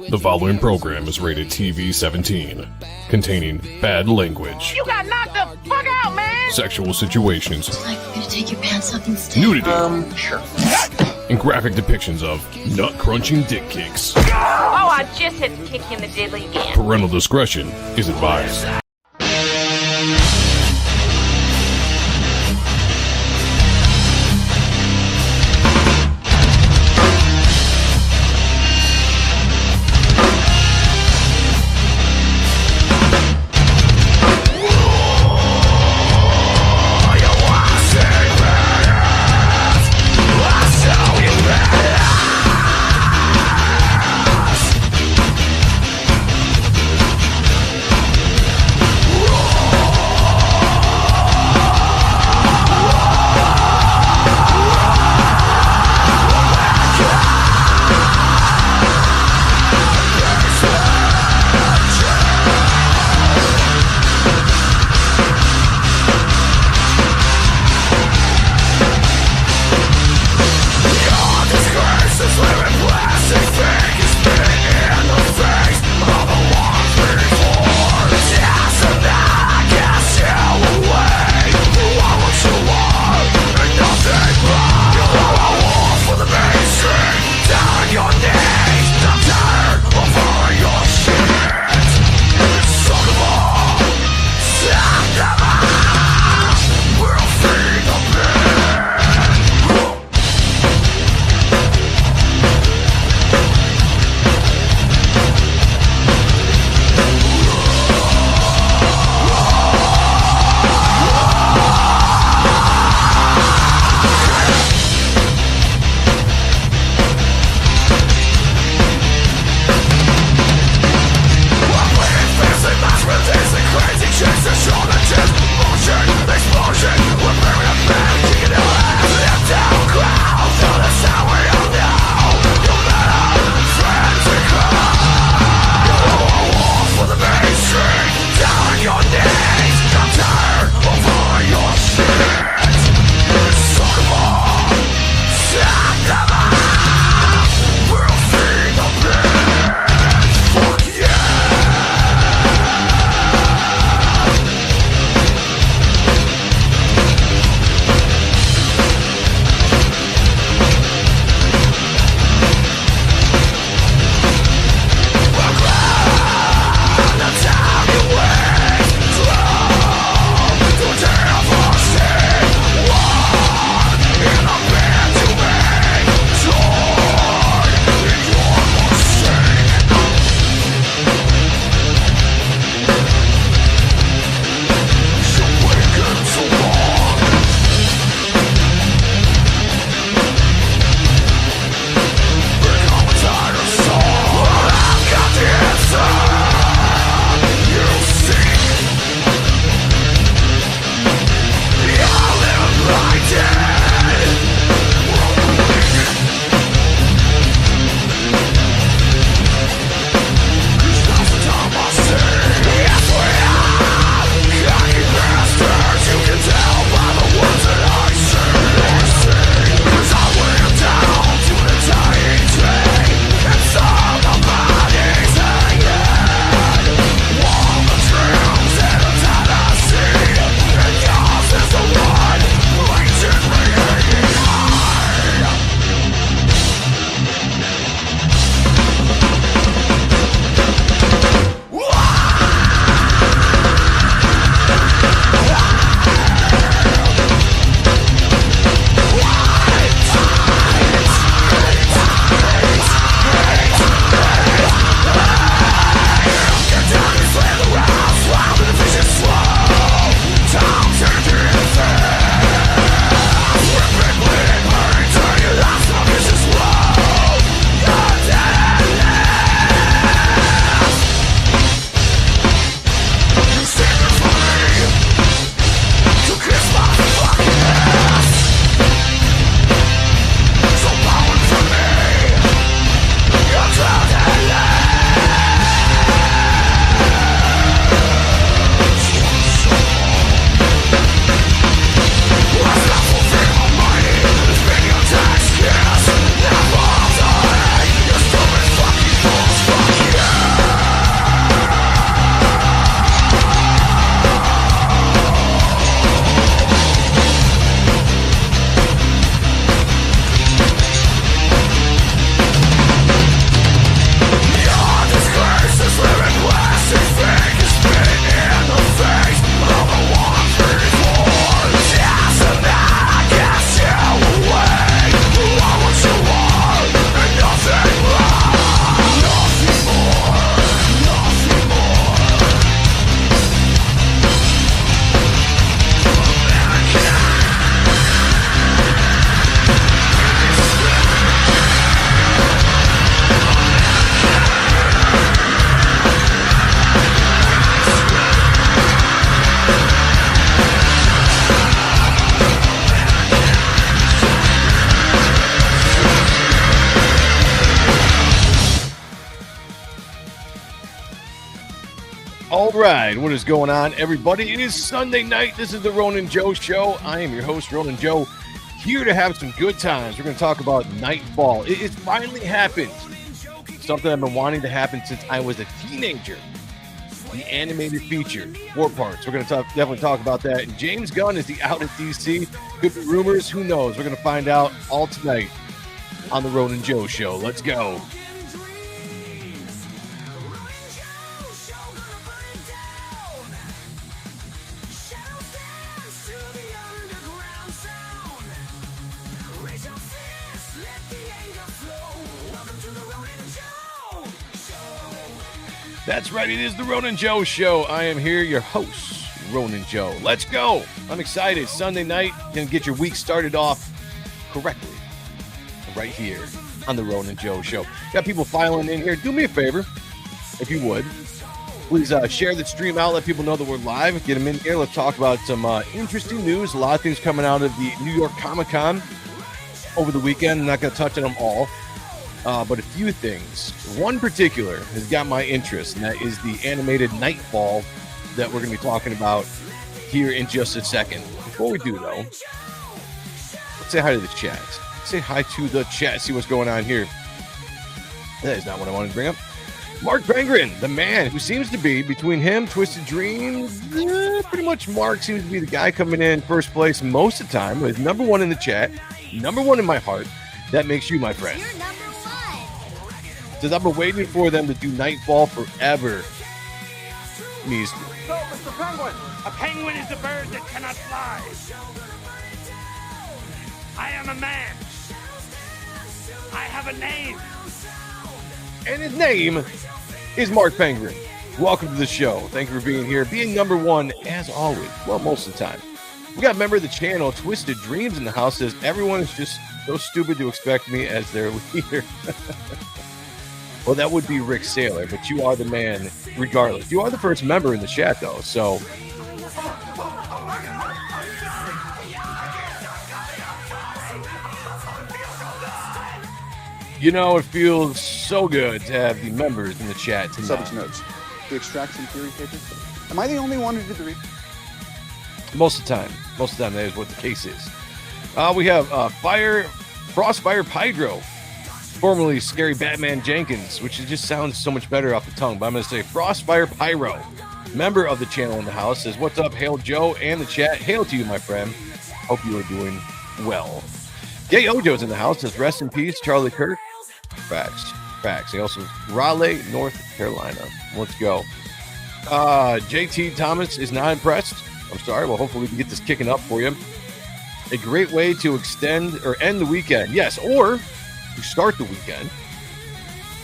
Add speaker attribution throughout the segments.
Speaker 1: The following program is rated TV-17, containing bad language.
Speaker 2: You got knocked the fuck out, man!
Speaker 1: Sexual situations.
Speaker 3: Like for you to take your pants off instead?
Speaker 1: Nudity.
Speaker 2: Sure.
Speaker 1: And graphic depictions of nut-crunching dick kicks.
Speaker 2: Oh, I just had to kick you in the diddly again.
Speaker 1: Parental discretion is advised.
Speaker 4: All right, what is going on, everybody? It is Sunday night. This is the Ronin Joe Show. I am your host, Ronin Joe, here to have some good times. We're going to talk about Nightfall. It finally happened. Something I've been wanting to happen since I was a teenager. The animated feature, 4 parts. We're going to definitely talk about that. And James Gunn is the out at DC. Could be rumors. Who knows? We're going to find out all tonight on the Ronin Joe Show. Let's go. That's right, it is the Ronin Joe Show. I am here, your host, Ronin Joe. Let's go. I'm excited. Sunday night, gonna get your week started off correctly right here on the Ronin Joe Show. Got people filing in here. Do me a favor, if you would. Please share the stream out. Let people know that we're live. Get them in here. Let's talk about some interesting news. A lot of things coming out of the New York Comic-Con over the weekend. I'm not going to touch on them all. But a few things. One particular has got my interest, and that is the animated Nightfall that we're going to be talking about here in just a second. Before we do, though, let's say hi to the chat. Say hi to the chat, see what's going on here. That is not what I wanted to bring up. Mark Penguin, the man who seems to be, between him, Twisted Dreams, pretty much Mark seems to be the guy coming in first place most of the time. He's number one in the chat, number one in my heart. That makes you my friend.
Speaker 3: You're number one.
Speaker 4: Says, I've been waiting for them to do Nightfall forever. Means,
Speaker 5: So, Mr. Penguin, a penguin is a bird that cannot fly. I am a man. I have a name.
Speaker 4: and his name is Mark Penguin. Welcome to the show. Thank you for being here, being number one as always. Well, most of the time. We got a member of the channel, Twisted Dreams, in the house. Says everyone is just so stupid to expect me as their leader. Well, that would be Rick Saylor, but you are the man regardless. You are the first member in the chat, though, so... You know, it feels so good to have the members in the chat tonight.
Speaker 6: Subject notes. The extraction theory paper. Am I the only one who did the read?
Speaker 4: Most of the time. Most of the time, that is what the case is. We have Frostfire Pydro, formerly Scary Batman Jenkins, which just sounds so much better off the tongue, but I'm going to say Frostfire Pyro, member of the channel in the house, says, what's up, Hail Joe and the chat. Hail to you, my friend. Hope you are doing well. Gay Ojo's in the house, says, rest in peace, Charlie Kirk. Facts. Facts. He also Raleigh, North Carolina. Let's go. JT Thomas is not impressed. I'm sorry. Well, hopefully we can get this kicking up for you. A great way to extend or end the weekend. Yes, or to start the weekend.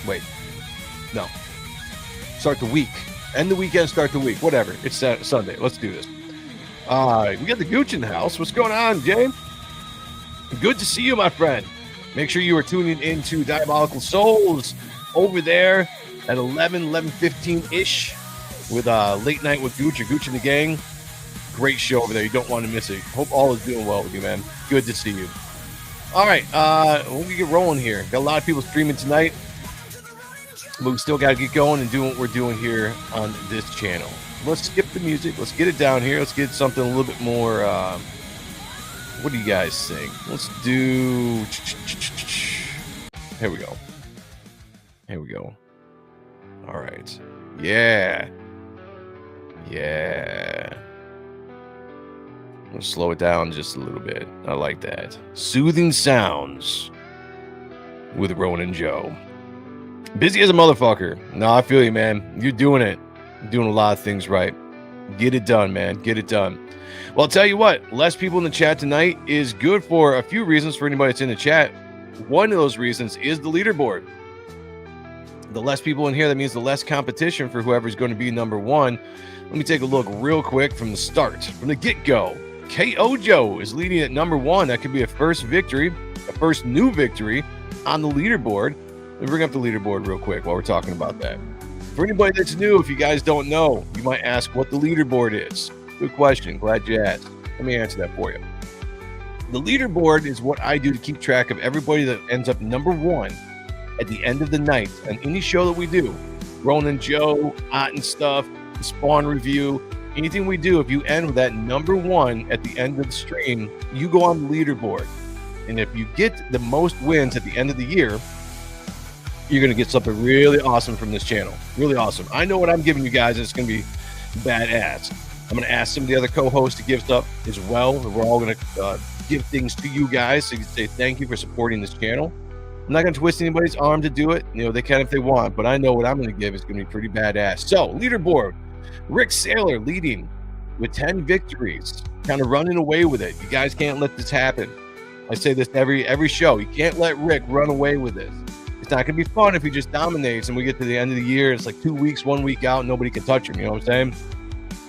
Speaker 4: Wait. No. Start the week. End the weekend, start the week. Whatever. It's Sunday. Let's do this. We got the Gooch in the house. What's going on, Jay? Good to see you, my friend. Make sure you are tuning into Diabolical Souls over there at 11:15-ish with Late Night with Gooch or Gooch and the Gang. Great show over there. You don't want to miss it. Hope all is doing well with you, man. Good to see you. All right. We'll get rolling here. Got a lot of people streaming tonight. But we still got to get going and doing what we're doing here on this channel. Let's skip the music. Let's get it down here. Let's get something a little bit more... what do you guys think? Let's do... Here we go. Here we go. All right. Yeah. Yeah. Let's slow it down just a little bit. I like that. Soothing sounds with Ronin Joe. Busy as a motherfucker. No, I feel you, man. You're doing it. You're doing a lot of things right. Get it done, man. Get it done. Well, I'll tell you what. Less people in the chat tonight is good for a few reasons for anybody that's in the chat. One of those reasons is the leaderboard. The less people in here, that means the less competition for whoever's going to be number one. Let me take a look real quick from the start, from the get-go. K.O. Joe is leading at number one. That could be a first victory, a first new victory on the leaderboard. Let me bring up the leaderboard real quick while we're talking about that. For anybody that's new, if you guys don't know, you might ask what the leaderboard is. Good question. Glad you asked. Let me answer that for you. The leaderboard is what I do to keep track of everybody that ends up number one at the end of the night on any show that we do. Ronin Joe, Ott and stuff, the Spawn review, anything we do, if you end with that number 1 at the end of the stream, you go on the leaderboard. And if you get the most wins at the end of the year, you're going to get something really awesome from this channel. Really awesome. I know what I'm giving you guys. It's going to be badass. I'm going to ask some of the other co-hosts to give stuff as well. We're all going to give things to you guys so you can say thank you for supporting this channel. I'm not going to twist anybody's arm to do it. You know, they can if they want, but I know what I'm going to give is going to be pretty badass. So, leaderboard. Rick Saylor leading with 10 victories, kind of running away with it. You guys can't let this happen. I say this every show. You can't let Rick run away with this. It's not going to be fun if he just dominates and we get to the end of the year. It's like 2 weeks, 1 week out, and nobody can touch him. You know what I'm saying?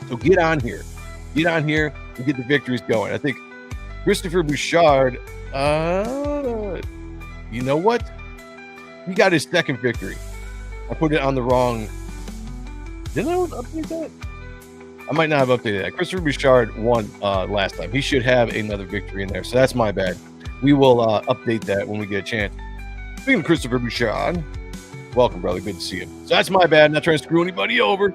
Speaker 4: So get on here. Get on here and get the victories going. I think Christopher Bouchard, you know what? He got his second victory. I put it on the wrong. Didn't I update that? I might not have updated that. Christopher Bouchard won last time. He should have another victory in there. So that's my bad. We will update that when we get a chance. Speaking of Christopher Bouchard, welcome, brother. Good to see you. So that's my bad. Not trying to screw anybody over.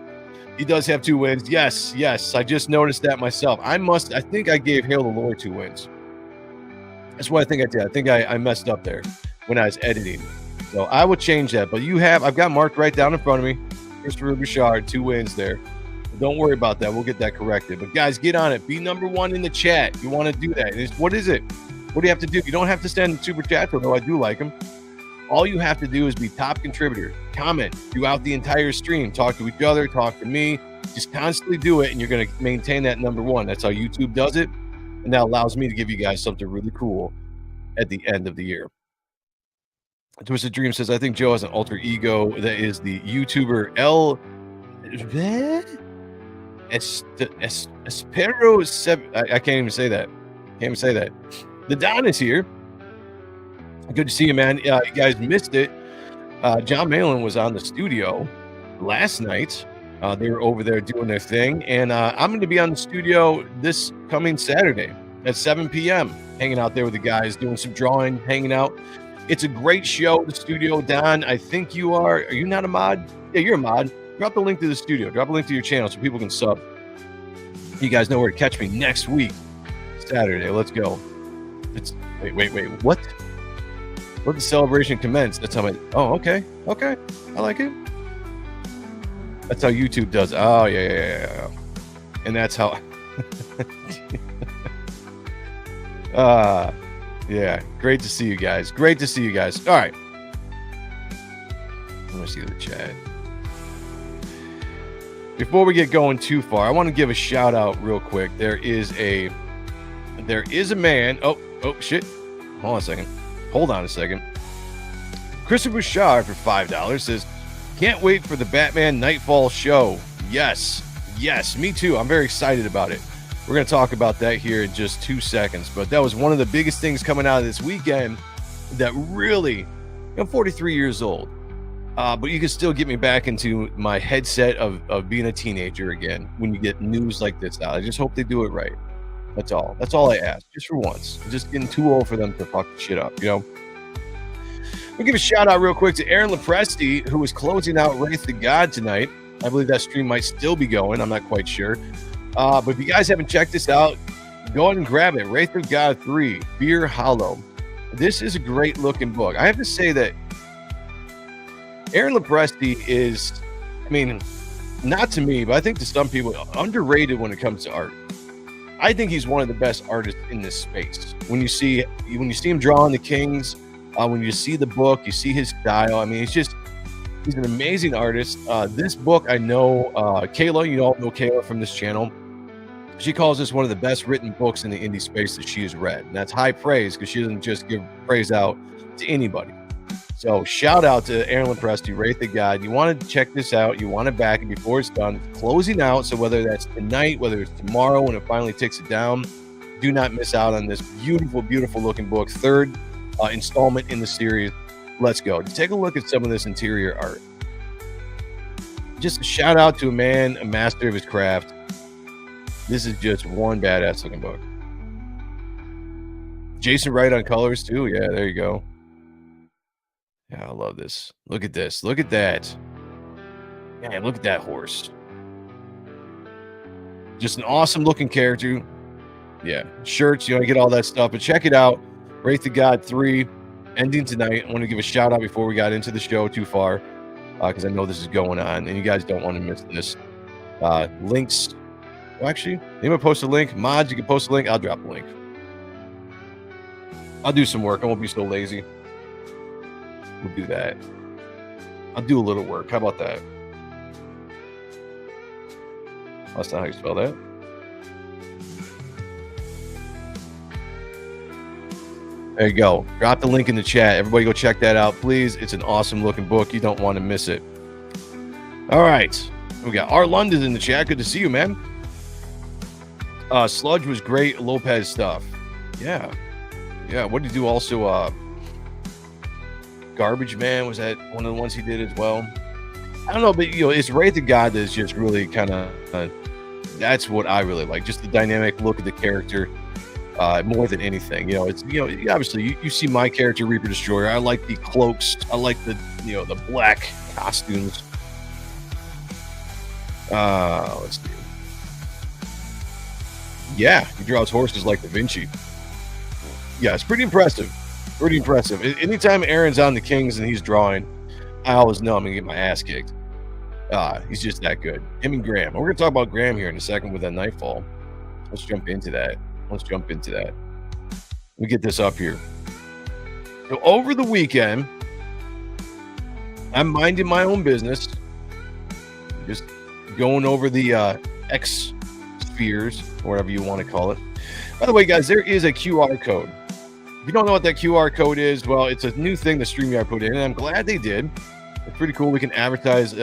Speaker 4: He does have 2 wins. Yes. I just noticed that myself. I think I gave Hail the Lord 2 wins. That's what I think I did. I think I messed up there when I was editing. So I will change that. But I've got marked right down in front of me. Christopher Bouchard, 2 wins there. Don't worry about that. We'll get that corrected. But guys, get on it. Be number 1 in the chat. You want to do that. What is it? What do you have to do? You don't have to send super chats, although I do like them. All you have to do is be top contributor. Comment throughout the entire stream. Talk to each other. Talk to me. Just constantly do it, and you're going to maintain that number 1. That's how YouTube does it. And that allows me to give you guys something really cool at the end of the year. Twisted Dream says, I think Joe has an alter ego that is the YouTuber Espero. I can't even say that. The Don is here. Good to see you, man. You guys missed it. John Malin was on the studio last night. They were over there doing their thing. And I'm going to be on the studio this coming Saturday at 7 p.m. hanging out there with the guys, doing some drawing, hanging out. It's a great show, the studio. Don, I think you are. Are you not a mod? Yeah, you're a mod. Drop the link to the studio. Drop a link to your channel so people can sub. You guys know where to catch me next week, Saturday. Let's go. Wait. What? Let the celebration commence. That's how okay. I like it. That's how YouTube does. Oh, yeah. And that's how. Yeah. Great to see you guys. All right. Let me see the chat. Before we get going too far, I want to give a shout out real quick. There is a man. Oh shit. Hold on a second. Christopher Bouchard for $5 says, can't wait for the Batman Nightfall show. Yes, me too. I'm very excited about it. We're going to talk about that here in just 2 seconds. But that was one of the biggest things coming out of this weekend that really, I'm 43 years old. But you can still get me back into my headset of being a teenager again when you get news like this out. I just hope they do it right. That's all. That's all I ask, just for once. I'm just getting too old for them to fuck shit up, you know? We'll give a shout out real quick to Aaron Lepresti, who is closing out Wraith the God tonight. I believe that stream might still be going. I'm not quite sure. But if you guys haven't checked this out, go ahead and grab it. Wraith of God 3, Fear Hollow. This is a great looking book. I have to say that Aaron Lepresti is, I mean, not to me, but I think to some people, underrated when it comes to art. I think he's one of the best artists in this space. When you see him drawing the Kings, when you see the book, you see his style. I mean, he's an amazing artist. This book, I know Kayla, you all know Kayla from this channel. She calls this one of the best written books in the indie space that she has read. And that's high praise because she doesn't just give praise out to anybody. So shout out to Aaron Lepresti, Wraith the God. You want to check this out. You want to back it before it's done. It's closing out. So whether that's tonight, whether it's tomorrow when it finally takes it down, do not miss out on this beautiful, beautiful looking book. Third installment in the series. Let's go. Take a look at some of this interior art. Just a shout out to a man, a master of his craft. This is just one badass looking book. Jason Wright on colors too. Yeah, there you go. Yeah, I love this. Look at this. Look at that. Man, look at that horse. Just an awesome looking character. Yeah, shirts, you know, I get all that stuff. But check it out. Wraith of God 3 ending tonight. I want to give a shout out before we got into the show too far, because I know this is going on and you guys don't want to miss this. Links. Well, actually, anyone post a link? Mods, you can post a link. I'll drop a link. I'll do some work. I won't be so lazy. We'll do that. I'll do a little work. How about that? That's not how you spell that. There you go. Drop the link in the chat. Everybody go check that out, please. It's an awesome looking book. You don't want to miss it. All right. We got R. London in the chat. Good to see you, man. Sludge was great. Lopez stuff. Yeah. Yeah. What did he do also? Garbage Man, was that one of the ones he did as well? I don't know, but you know, it's Wraith of God that's just really kind of that's what I really like. Just the dynamic look of the character, more than anything. You know, it's, you know, obviously you see my character Reaper Destroyer. I like the cloaks. I like the, you know, the black costumes. Let's see. Yeah, he draws horses like Da Vinci. Yeah, it's pretty impressive. Pretty impressive. Anytime Aaron's on the Kings and he's drawing, I always know I'm gonna get my ass kicked. He's just that good. Him and Graham. We're gonna talk about Graham here in a second with that Nightfall. Let's jump into that. Let me get this up here. So over the weekend, I'm minding my own business, just going over the X spheres, or whatever you want to call it. By the way, guys, there is a QR code. If you don't know what that QR code is, well, it's a new thing that StreamYard put in, and I'm glad they did. It's pretty cool. We can advertise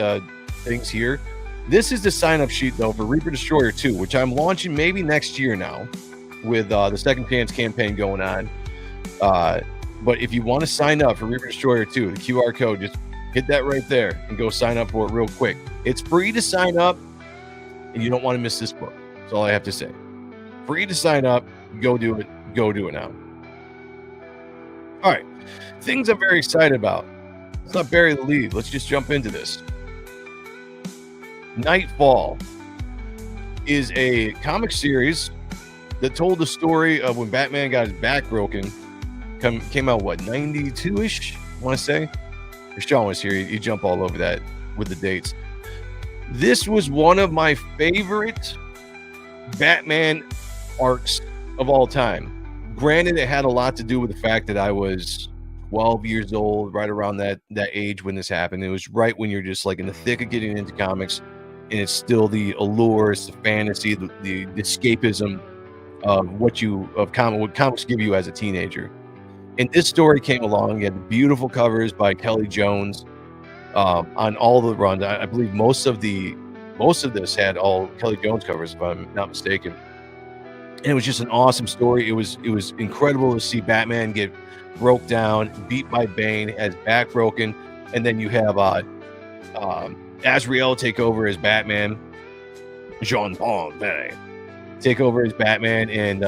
Speaker 4: things here. This is the sign-up sheet, though, for Reaper Destroyer 2, which I'm launching maybe next year now with the Second Chance campaign going on. But if you want to sign up for Reaper Destroyer 2, the QR code, just hit that right there and go sign up for it real quick. It's free to sign up, and you don't want to miss this book. That's all I have to say. Free to sign up. Go do it. Go do it now. All right. Things I'm very excited about. Let's not bury the lead. Let's just jump into this. Nightfall is a comic series that told the story of when Batman got his back broken. Came out, what, 92-ish, I want to say? If Sean was here, you jump all over that with the dates. This was one of my favorite Batman arcs of all time. Granted, it had a lot to do with the fact that I was 12 years old, right around that age when this happened. It was right when you're just like in the thick of getting into comics, and it's still the allure, it's the fantasy, the escapism of what comics give you as a teenager. And this story came along. You had the beautiful covers by Kelly Jones on all the runs. I believe most of this had all Kelly Jones covers, if I'm not mistaken. And it was just an awesome story. It was incredible to see Batman get broke down, beat by Bane, has back broken, and then you have Azrael take over as Batman, Jean-Paul take over as Batman, and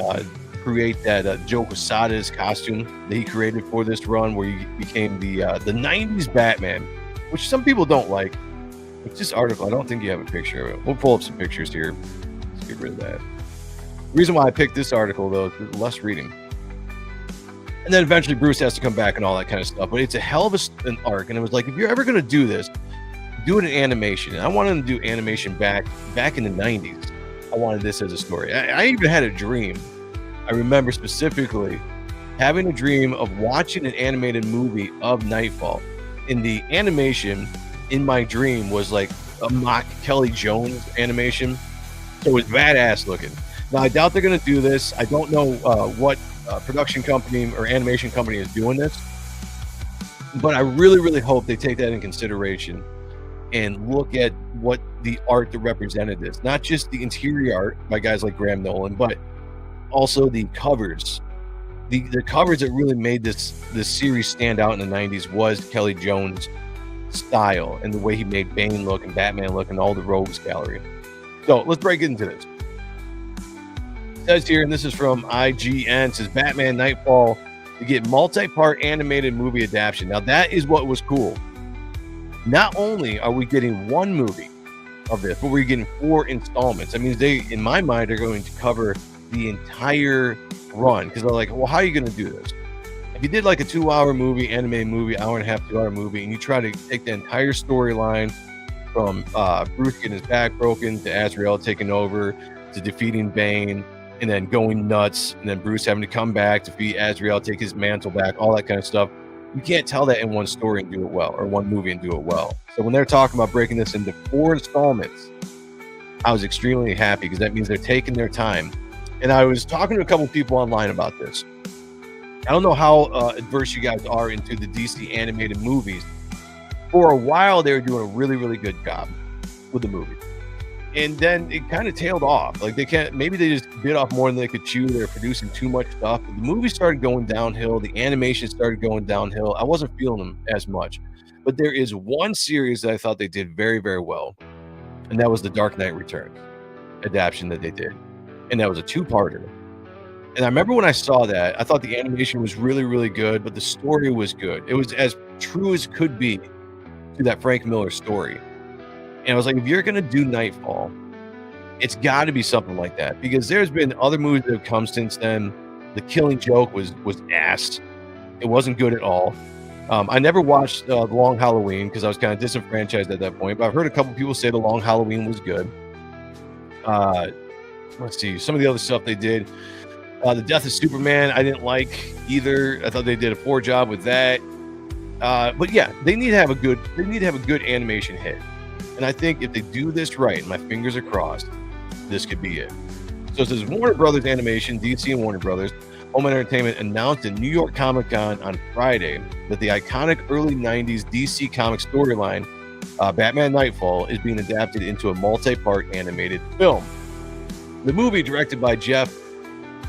Speaker 4: create that Joe Quesada's costume that he created for this run, where he became the 90s Batman, which some people don't like. It's this article. I don't think you have a picture of it. We'll pull up some pictures here. Let's get rid of that. The reason why I picked this article, though, is less reading. And then eventually Bruce has to come back and all that kind of stuff. But it's a hell of an arc. And it was like, if you're ever going to do this, do it in animation. And I wanted to do animation back in the 90s. I wanted this as a story. I even had a dream. I remember specifically having a dream of watching an animated movie of Nightfall. In the animation, in my dream, was like a mock Kelly Jones animation. So it was badass looking. Now, I doubt they're going to do this. I don't know what production company or animation company is doing this. But I really, really hope they take that in consideration and look at what the art that represented this. Not just the interior art by guys like Graham Nolan, but also the covers. The covers that really made this series stand out in the 90s was Kelly Jones' style and the way he made Bane look and Batman look and all the rogues gallery. So let's break into this. It says here, and this is from IGN, it says Batman Nightfall to get multi-part animated movie adaptation. Now that is what was cool. Not only are we getting one movie, of this, but we're getting 4 installments. That means they, in my mind, are going to cover the entire run, because they're like, well, how are you going to do this? If you did like a 2-hour movie, animated movie, hour and a half, 2-hour movie, and you try to take the entire storyline from Bruce getting his back broken to Azrael taking over to defeating Bane and then going nuts, and then Bruce having to come back to defeat Azrael, take his mantle back, all that kind of stuff. You can't tell that in one story and do it well, or one movie and do it well. So when they're talking about breaking this into 4 installments, I was extremely happy, because that means they're taking their time. And I was talking to a couple people online about this. I don't know how adverse you guys are into the DC animated movies. For a while, they were doing a really, really good job with the movie. And then it kind of tailed off. Like, maybe they just bit off more than they could chew. They're producing too much stuff. The movie started going downhill. The animation started going downhill. I wasn't feeling them as much. But there is one series that I thought they did very, very well. And that was the Dark Knight Returns adaptation that they did. And that was a 2-parter. And I remember when I saw that, I thought the animation was really, really good, but the story was good. It was as true as could be to that Frank Miller story. And I was like, if you're going to do Nightfall, it's got to be something like that, because there's been other movies that have come since then. The Killing Joke was ass. It wasn't good at all. I never watched The Long Halloween because I was kind of disenfranchised at that point, but I've heard a couple people say The Long Halloween was good. Let's see, some of the other stuff they did. The Death of Superman, I didn't like either. I thought they did a poor job with that. But yeah, they need to have a good animation hit. And I think if they do this right, and my fingers are crossed, this could be it. So it says Warner Brothers Animation, DC and Warner Brothers, Home Entertainment announced at New York Comic Con on Friday that the iconic early 90s DC comic storyline, Batman Nightfall, is being adapted into a multi-part animated film. The movie, directed by Jeff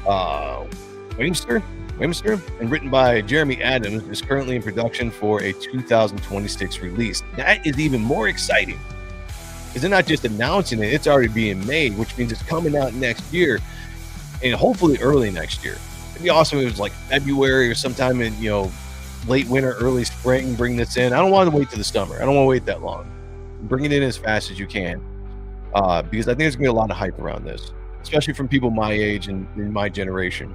Speaker 4: Wamster and written by Jeremy Adams, is currently in production for a 2026 release. That is even more exciting, because they're not just announcing it, it's already being made, which means it's coming out next year, and hopefully early next year. It'd be awesome if it was like February or sometime in, late winter, early spring, bring this in. I don't want to wait to the summer. I don't want to wait that long. Bring it in as fast as you can, because I think there's going to be a lot of hype around this, especially from people my age and in my generation.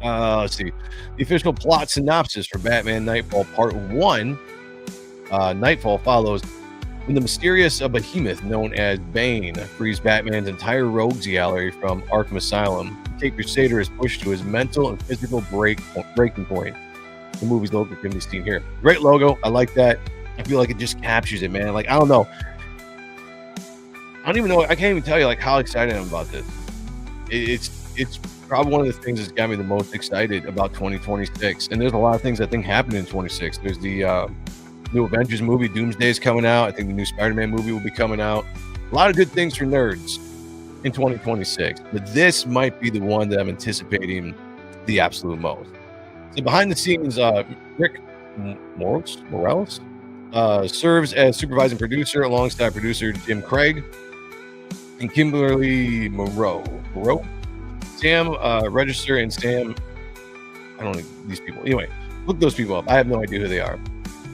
Speaker 4: Let's see. The official plot synopsis for Batman Nightfall Part 1. Nightfall follows when the mysterious behemoth known as Bane frees Batman's entire rogues gallery from Arkham Asylum. The Cape Crusader is pushed to his mental and physical breaking point. The movie's logo can be seen here. Great logo. I like that. I feel like it just captures it, man. Like, I don't know. I don't even know. I can't even tell you like how excited I am about this. It's probably one of the things that's got me the most excited about 2026. And there's a lot of things I think happen in 26. There's the new Avengers movie, Doomsday, is coming out. I think the new Spider-Man movie will be coming out. A lot of good things for nerds in 2026. But this might be the one that I'm anticipating the absolute most. So behind the scenes, Rick Morales serves as supervising producer alongside producer Jim Craig and Kimberly Moreau. Sam Register and Sam, I don't know these people. Anyway, look those people up. I have no idea who they are.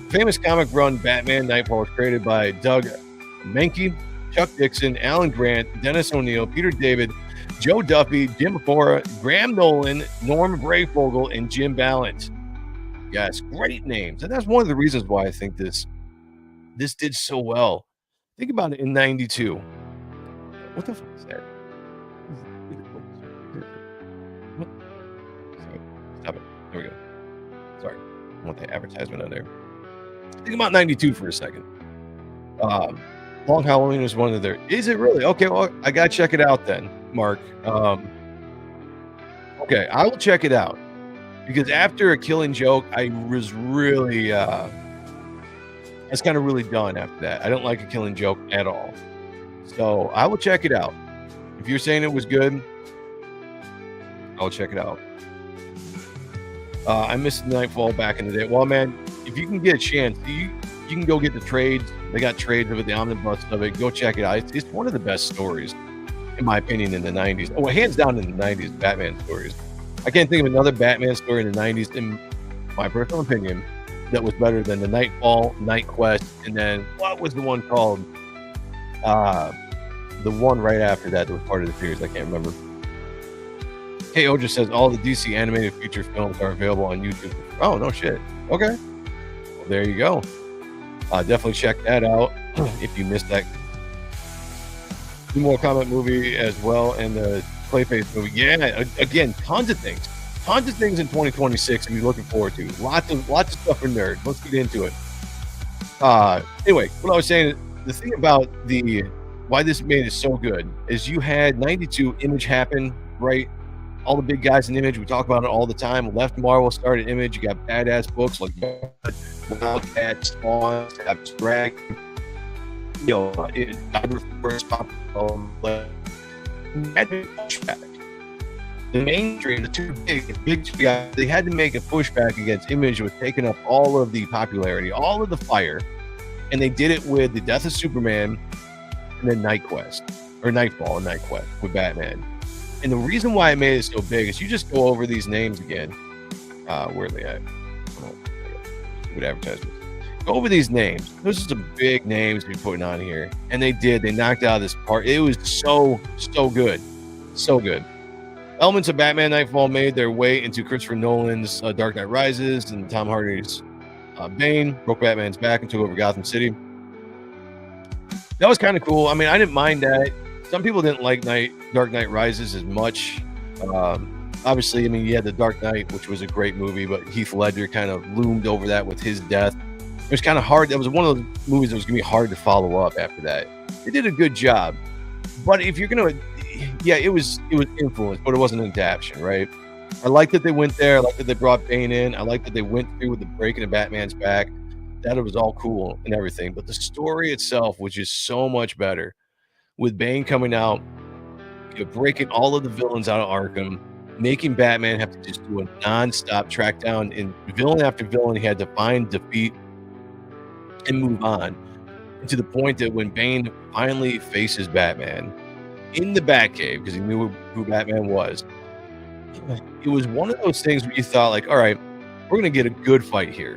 Speaker 4: Famous comic run Batman Nightfall was created by Doug Mahnke, Chuck Dixon, Alan Grant, Dennis O'Neil, Peter David, Joe Duffy, Jim Bora, Graham Nolan, Norm Brayfogle, and Jim Ballant. Yes, great names. And that's one of the reasons why I think this did so well. Think about it in 92. What the fuck is that? What? Stop it. There we go. Sorry. I want the advertisement on there. Think about 92 for a second. Long Halloween was one of their... Is it really? Okay, well, I got to check it out then, Mark. Okay, I will check it out. Because after A Killing Joke, I was really... I was kind of really done after that. I don't like A Killing Joke at all. So I will check it out. If you're saying it was good, I'll check it out. I missed Nightfall back in the day. Well, man, if you can get a chance, you can go get the trades. They got trades of it, the omnibus of it. Go check it out. It's one of the best stories, in my opinion, in the 90s. Oh, hands down in the 90s, Batman stories. I can't think of another Batman story in the 90s, in my personal opinion, that was better than the Nightfall, Night Quest, and then what was the one called? The one right after that was part of the series. I can't remember. KO just says all the DC animated feature films are available on YouTube. Oh, no shit. Okay. Well, there you go. Definitely check that out if you missed that. Two more Kombat movie as well, and the Clayface movie. Yeah, again, tons of things. Tons of things in 2026 to be looking forward to. Lots of stuff for nerds. Let's get into it. Anyway, what I was saying, the thing about why this made it so good is you had 92 Image happen, right? All the big guys in Image, we talk about it all the time. Left Marvel, started Image. You got badass books like Wildcat, Spawn, Abstract. You know, the mainstream, the two big two guys, they had to make a pushback against Image with taking up all of the popularity, all of the fire, and they did it with the Death of Superman and then Nightfall and Nightquest with Batman. And the reason why it made it so big is you just go over these names again. Where are they at? Good advertisements. Go over these names. Those are some big names to be putting on here. And they did. They knocked out this part. It was so good. So good. Elements of Batman Nightfall made their way into Christopher Nolan's Dark Knight Rises and Tom Hardy's Bane, broke Batman's back and took over Gotham City. That was kind of cool. I mean, I didn't mind that. Some people didn't like Dark Knight Rises as much. Obviously, I mean, you had The Dark Knight, which was a great movie, but Heath Ledger kind of loomed over that with his death. It was kind of hard. That was one of those movies that was going to be hard to follow up after that. They did a good job. But if you're going to, yeah, it was influenced, but it wasn't an adaptation, right? I like that they went there. I like that they brought Bane in. I like that they went through with the breaking of Batman's back. That it was all cool and everything. But the story itself was just so much better. With Bane coming out, you know, breaking all of the villains out of Arkham, making Batman have to just do a non-stop track down in villain after villain. He had to find, defeat, and move on. And to the point that when Bane finally faces Batman in the Batcave, because he knew who Batman was, it was one of those things where you thought, like, all right, we're going to get a good fight here,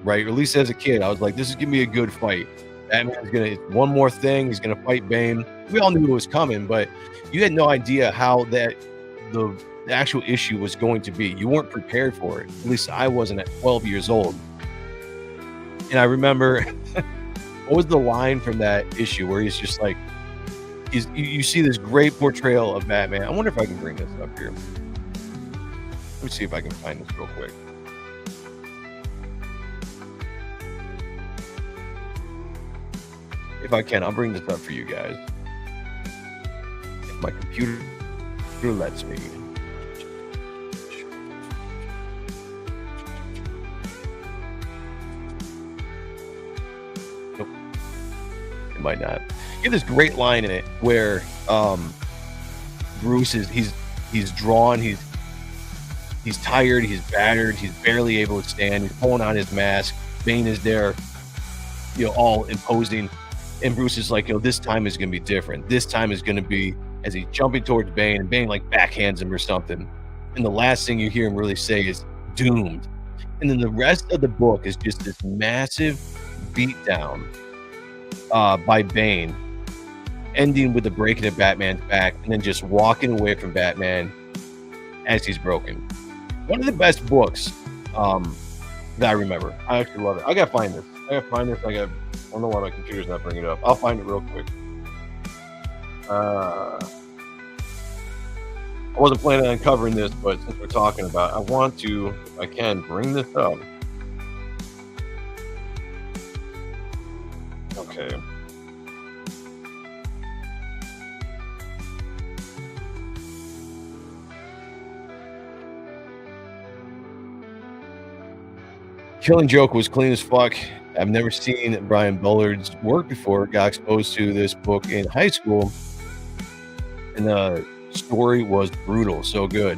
Speaker 4: right? Or at least as a kid, I was like, this is going to be a good fight. Batman's going to, one more thing, he's going to fight Bane. We all knew it was coming, but you had no idea how the actual issue was going to be. You weren't prepared for it. At least I wasn't at 12 years old. And I remember, what was the line from that issue where he's just like, you see this great portrayal of Batman. I wonder if I can bring this up here. Let me see if I can find this real quick. If I can, I'll bring this up for you guys. If my computer lets me. Nope. It might not. You have this great line in it where Bruce is he's drawn, he's tired, he's battered, he's barely able to stand, he's pulling on his mask. Bane is there, you know, all imposing. And Bruce is like, you know, this time is going to be different. This time is going to be, as he's jumping towards Bane, and Bane like backhands him or something. And the last thing you hear him really say is doomed. And then the rest of the book is just this massive beatdown by Bane, ending with the breaking of Batman's back and then just walking away from Batman as he's broken. One of the best books that I remember. I actually love it. I got to find this. I don't know why my computer's not bringing it up. I'll find it real quick. I wasn't planning on covering this, but since we're talking about it, I want to, if I can, bring this up. Okay. Killing Joke was clean as fuck. I've never seen Brian Bullard's work before. Got exposed to this book in high school, and the story was brutal. So good.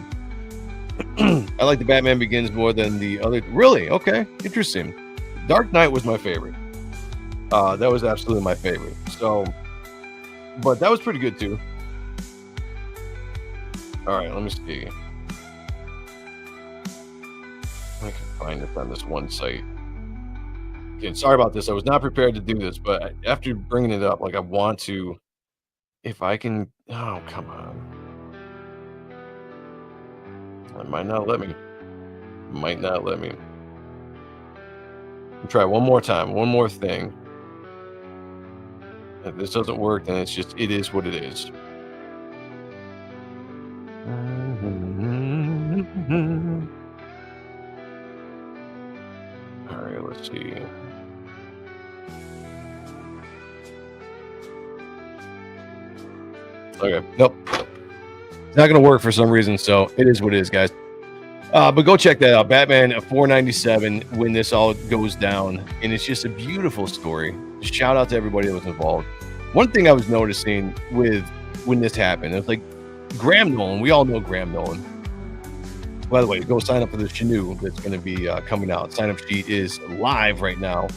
Speaker 4: I like the Batman Begins more than the other. Really? Okay. Interesting. Dark Knight was my favorite. That was absolutely my favorite. So, but that was pretty good too. All right. Let me see. I can find it on this one site. Again, sorry about this. I was not prepared to do this, but after bringing it up, like I want to, if I can. Oh, come on. It might not let me. Might not let me. Try one more time. One more thing. If this doesn't work, then it's just, it is what it is. All right, let's see. Okay, nope. It's not going to work for some reason, so it is what it is, guys. But go check that out. Batman $4.97 when this all goes down. And it's just a beautiful story. Just shout out to everybody that was involved. One thing I was noticing with when this happened, it was like Graham Nolan. We all know Graham Nolan. By the way, go sign up for the Chinoo that's going to be coming out. Sign up sheet is live right now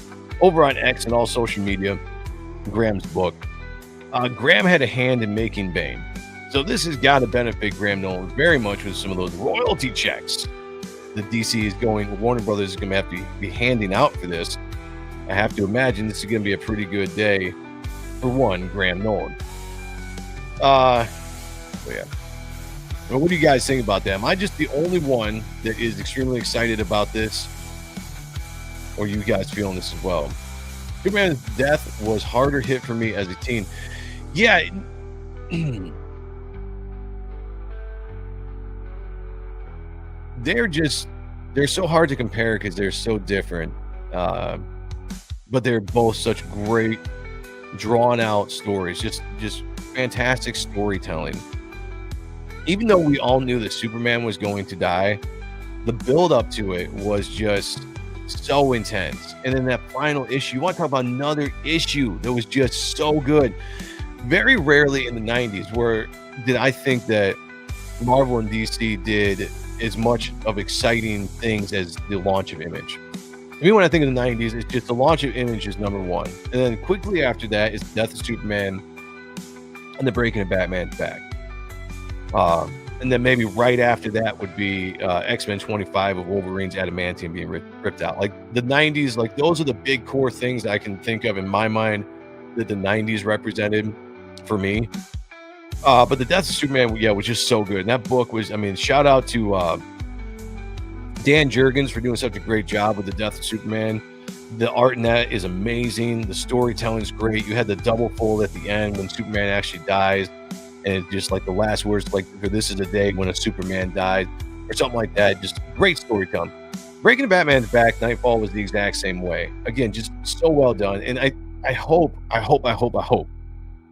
Speaker 4: over on X and all social media. Graham's book. Graham had a hand in making Bane. So this has got to benefit Graham Nolan very much with some of those royalty checks that DC is going, Warner Brothers is going to have to be handing out for this. I have to imagine this is going to be a pretty good day for one, Graham Nolan. Yeah. Well, what do you guys think about that? Am I just the only one that is extremely excited about this? Or are you guys feeling this as well? Superman's death was harder hit for me as a teen. Yeah. They're so hard to compare because they're so different. But they're both such great drawn out stories, just fantastic storytelling. Even though we all knew that Superman was going to die, the build up to it was just so intense. And then that final issue, you want to talk about another issue that was just so good. Very rarely in the 90s did I think that Marvel and DC did as much of exciting things as the launch of Image. I mean, when I think of the 90s, it's just the launch of Image is number one. And then quickly after that is the death of Superman and the breaking of Batman's back. And then maybe right after that would be X-Men 25 of Wolverine's adamantium being ripped out. Like the 90s, like those are the big core things I can think of in my mind that the 90s represented for me. But the death of Superman, yeah, was just so good. And that book was, I mean, shout out to Dan Jurgens for doing such a great job with the death of Superman. The art in that is amazing. The storytelling is great. You had the double fold at the end when Superman actually dies. And it's just like the last words, like, for this is a day when a Superman died, or something like that. Just great storytelling. Breaking Batman's back, Nightfall was the exact same way. Again, just so well done. And I hope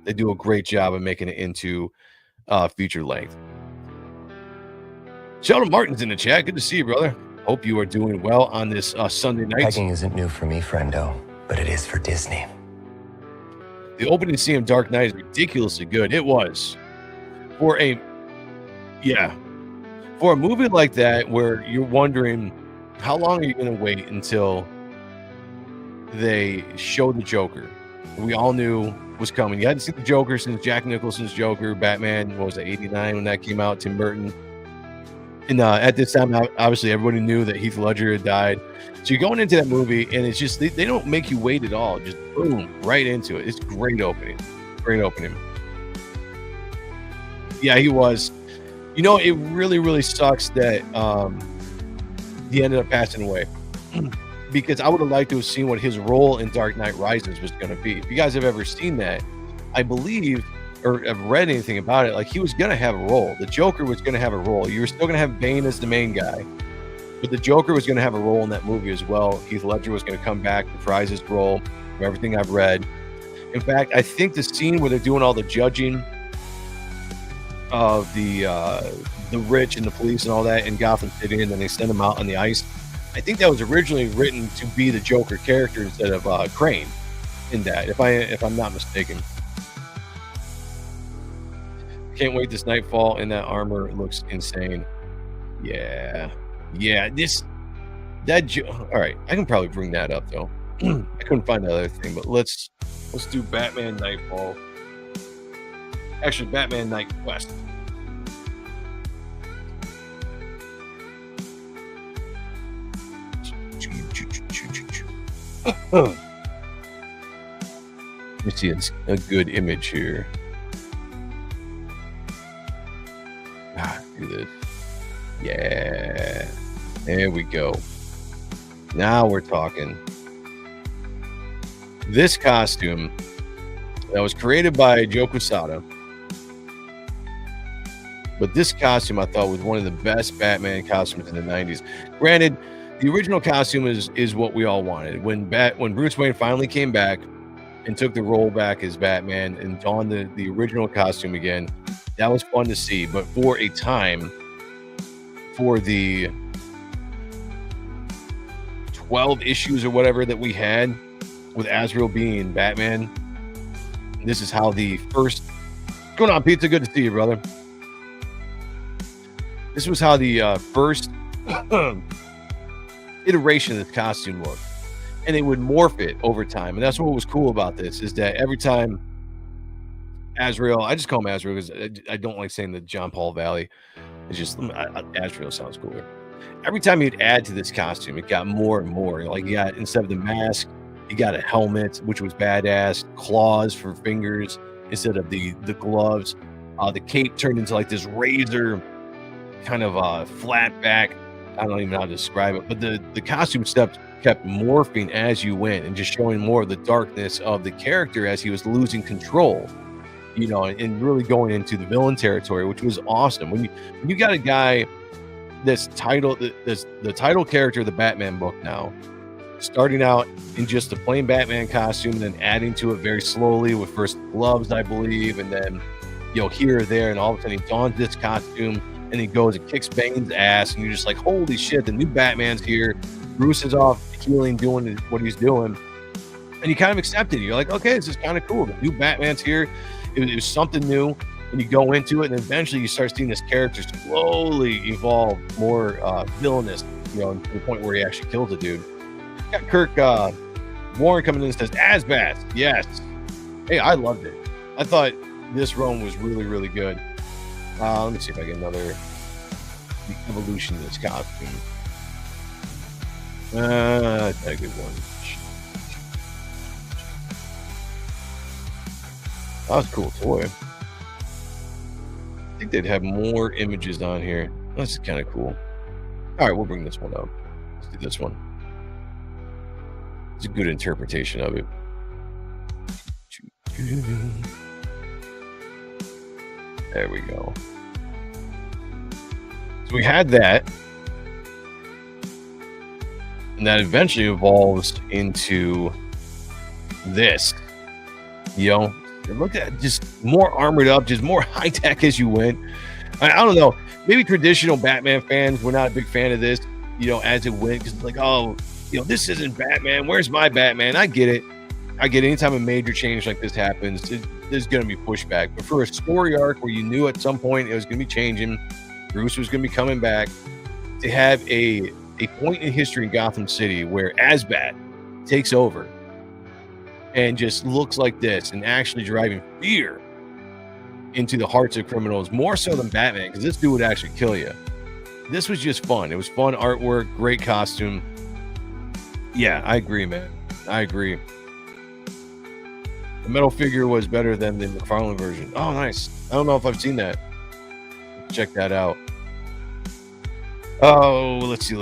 Speaker 4: they do a great job of making it into feature length. Sheldon Martin's in the chat. Good to see you, brother. Hope you are doing well on this Sunday night.
Speaker 7: Pegging isn't new for me, friendo, but it is for Disney.
Speaker 4: The opening scene of Dark Knight is ridiculously good. It was. For a movie like that where you're wondering how long are you going to wait until they show the Joker? We all knew was coming. You hadn't seen the Joker since Jack Nicholson's Joker, Batman, what was it, 89 when that came out, Tim Burton. And at this time, obviously, everybody knew that Heath Ledger had died. So you're going into that movie, and it's just, they don't make you wait at all. Just boom, right into it. It's great opening. Great opening. Yeah, he was. You know, it really, really sucks that he ended up passing away. Because I would have liked to have seen what his role in Dark Knight Rises was going to be. If you guys have ever seen that, I believe, or have read anything about it, like he was going to have a role. The Joker was going to have a role. You were still going to have Bane as the main guy, but the Joker was going to have a role in that movie as well. Heath Ledger was going to come back, reprise his role, from everything I've read. In fact, I think the scene where they're doing all the judging of the rich and the police and all that in Gotham City, and then they send them out on the ice, I think that was originally written to be the Joker character instead of Crane in that, if I'm not mistaken. Can't wait. This Nightfall in that armor looks insane. Yeah. All right, I can probably bring that up though. I couldn't find that other thing, but let's do Batman Nightfall. Actually, Batman Night Quest. Let me see a good image here. Do this. Yeah. There we go. Now we're talking. This costume that was created by Joe Quesada. But this costume I thought was one of the best Batman costumes in the 90s. Granted, the original costume is what we all wanted. When Bruce Wayne finally came back and took the role back as Batman and donned the original costume again, that was fun to see. But for a time, for the 12 issues or whatever that we had with Azrael being Batman, this is how the first... What's going on, Pizza? Good to see you, brother. This was how the first iteration of this costume looked, and it would morph it over time. And that's what was cool about this, is that every time Azrael, I just call him Azrael because I don't like saying the John Paul Valley. It's just Azrael sounds cooler. Every time you'd add to this costume, it got more and more. Like, you got, instead of the mask, you got a helmet, which was badass, claws for fingers instead of the gloves. The cape turned into like this razor kind of flat back. I don't even know how to describe it, but the costume steps kept morphing as you went and just showing more of the darkness of the character as he was losing control, you know, and really going into the villain territory, which was awesome. When you got a guy that's the title character of the Batman book now, starting out in just a plain Batman costume and then adding to it very slowly with first gloves, I believe, and then, you know, here or there, and all of a sudden he dons this costume and he goes and kicks Bane's ass, and you're just like, holy shit, the new Batman's here. Bruce is off healing, doing what he's doing, and you kind of accept it. You're like, okay, this is kind of cool. The new Batman's here. It was something new, and you go into it, and eventually you start seeing this character slowly evolve more villainous, you know, to the point where he actually kills a dude. Got Kirk Warren coming in and says, Asbats, yes. Hey, I loved it. I thought this run was really, really good. Let me see if I get another evolution of this costume. That's a good one. That was a cool toy. I think they'd have more images on here. That's kind of cool. All right, we'll bring this one up. Let's do this one. It's a good interpretation of it. There we go. So we had that, and that eventually evolves into this. You know, look at just more armored up, just more high tech as you went. I don't know. Maybe traditional Batman fans were not a big fan of this, you know, as it went, because it's like, oh, you know, this isn't Batman. Where's my Batman? I get it. Anytime a major change like this happens, there's going to be pushback. But for a story arc where you knew at some point it was going to be changing, Bruce was going to be coming back, to have a point in history in Gotham City where Asbat takes over and just looks like this and actually driving fear into the hearts of criminals, more so than Batman, because this dude would actually kill you. This was just fun. It was fun artwork, great costume. Yeah, I agree, man. I agree. The metal figure was better than the McFarlane version. Oh, nice. I don't know if I've seen that. Check that out. Oh, let's see.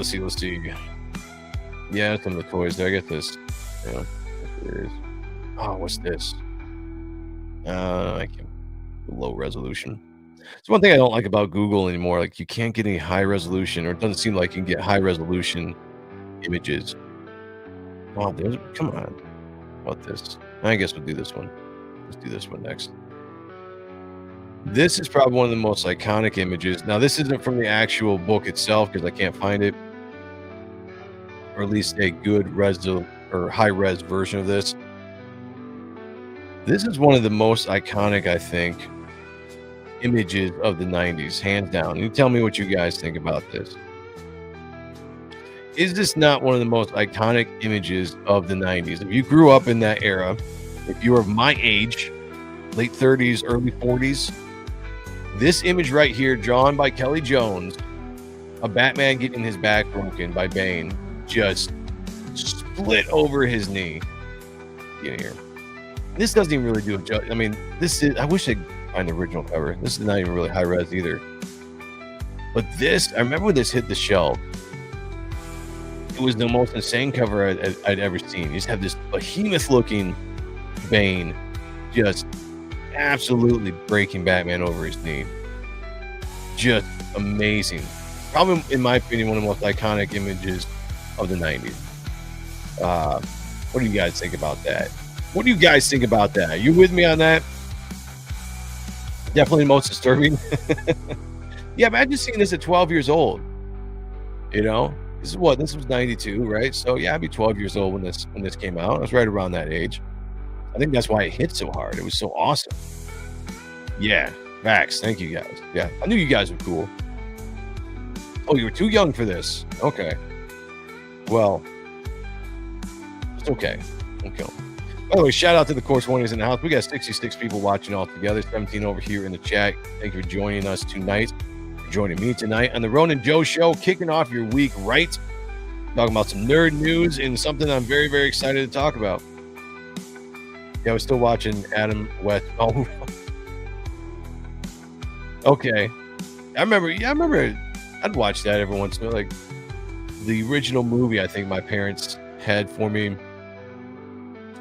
Speaker 4: Yeah, some of the toys there. I get this. Yeah, there is. Oh, what's this? I can't. Low resolution. It's one thing I don't like about Google anymore. Like, you can't get any high resolution, or it doesn't seem like you can get high resolution images. Oh, come on. How about this? I guess we'll do this one. Let's do this one next. This is probably one of the most iconic images. Now, this isn't from the actual book itself because I can't find it, or at least a good high-res version of this. This is one of the most iconic, I think, images of the 90s, hands down. You tell me what you guys think about this. Is this not one of the most iconic images of the 90s? If you grew up in that era, if you were of my age, late 30s, early 40s, this image right here, drawn by Kelly Jones, a Batman getting his back broken by Bane, just split over his knee. Get in here. This doesn't even really do a job. I mean, this is. I wish I'd find the original cover. This is not even really high res either. But this, I remember when this hit the shelf. It was the most insane cover I'd ever seen. You just have this behemoth-looking Bane, just absolutely breaking Batman over his knee. Just amazing. Probably, in my opinion, one of the most iconic images of the 90s. What do you guys think about that? What do you guys think about that? Are you with me on that? Definitely the most disturbing. Yeah, imagine seeing this at 12 years old. You know, this is what, this was 92, right? So yeah, I'd be 12 years old when this came out. I was right around that age. I think that's why it hit so hard. It was so awesome. Yeah, facts. Thank you guys. Yeah, I knew you guys were cool. Oh, you were too young for this. Okay. Well, it's okay. Okay. By the way, shout out to the Course Warriors in the house. We got 66 people watching all together, 17 over here in the chat. Thank you for joining us tonight. For joining me tonight on the Ronin Joe Show, kicking off your week right. Talking about some nerd news and something I'm very, very excited to talk about. Yeah, I was still watching Adam West. Oh, okay. I remember I'd watch that every once in a while. Like the original movie, I think my parents had for me.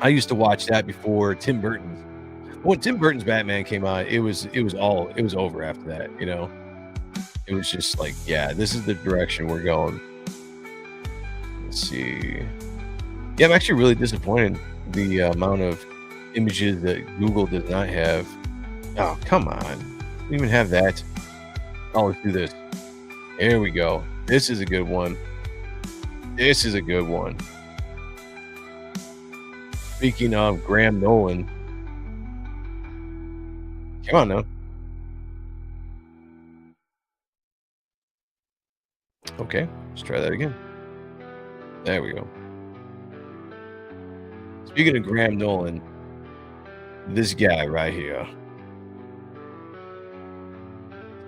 Speaker 4: I used to watch that before Tim Burton's. When Tim Burton's Batman came out, it was over after that, you know. It was just like, yeah, this is the direction we're going. Let's see. Yeah, I'm actually really disappointed the amount of images that Google does not have. Oh, come on. We don't even have that. Oh, let's do this. There we go. This is a good one. This is a good one. Speaking of Graham Nolan. Come on now. Okay, let's try that again. There we go. Speaking of Graham Nolan, this guy right here.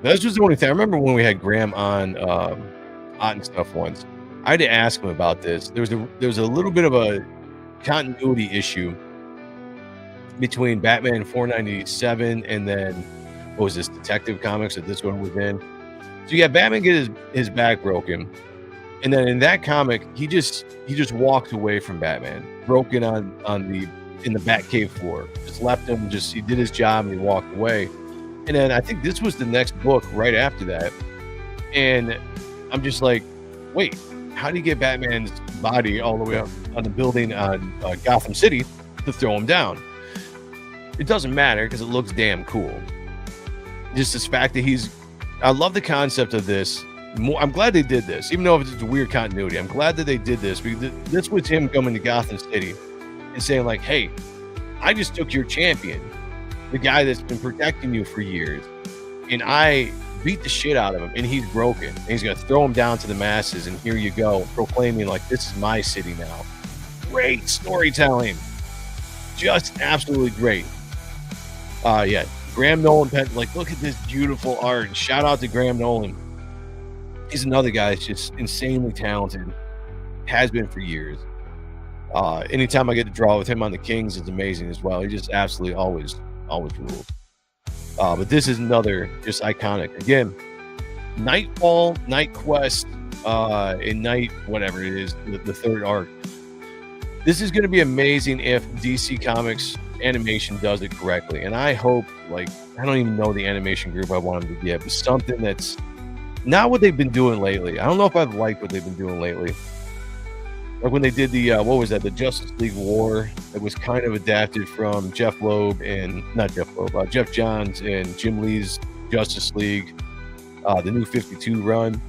Speaker 4: Now, this was the only thing. I remember when we had Graham on and stuff once. I had to ask him about this. There was a little bit of a continuity issue between Batman 497 and then what was this, Detective Comics that this one was in. So you got Batman get his back broken, and then in that comic he just walked away from Batman, broken in the Batcave floor, just left him, he did his job and he walked away. And then I think this was the next book right after that, and I'm just like, wait, how do you get Batman's body all the way up on the building on Gotham City to throw him down? It doesn't matter because it looks damn cool. Just this fact that I love the concept of this. I'm glad they did this, even though it's a weird continuity. I'm glad that they did this because this was him coming to Gotham City and saying like, hey, I just took your champion, the guy that's been protecting you for years, and I beat the shit out of him, and he's broken, and he's gonna throw him down to the masses, and here you go, proclaiming like, this is my city now. Great storytelling, just absolutely great. Yeah, Graham Nolan, like, look at this beautiful art. Shout out to Graham Nolan. He's another guy that's just insanely talented, has been for years. Anytime I get to draw with him on the Kings, it's amazing as well. He just absolutely always rules. But this is another just iconic. Again, Nightfall, Night Quest, and Night, whatever it is, the third arc. This is going to be amazing if DC Comics animation does it correctly. And I hope, like, I don't even know the animation group I want them to get, but something that's not what they've been doing lately. I don't know if I've liked what they've been doing lately. Like when they did the, what was that? The Justice League War. It was kind of adapted from Jeff Johns and Jim Lee's Justice League, the New 52 run.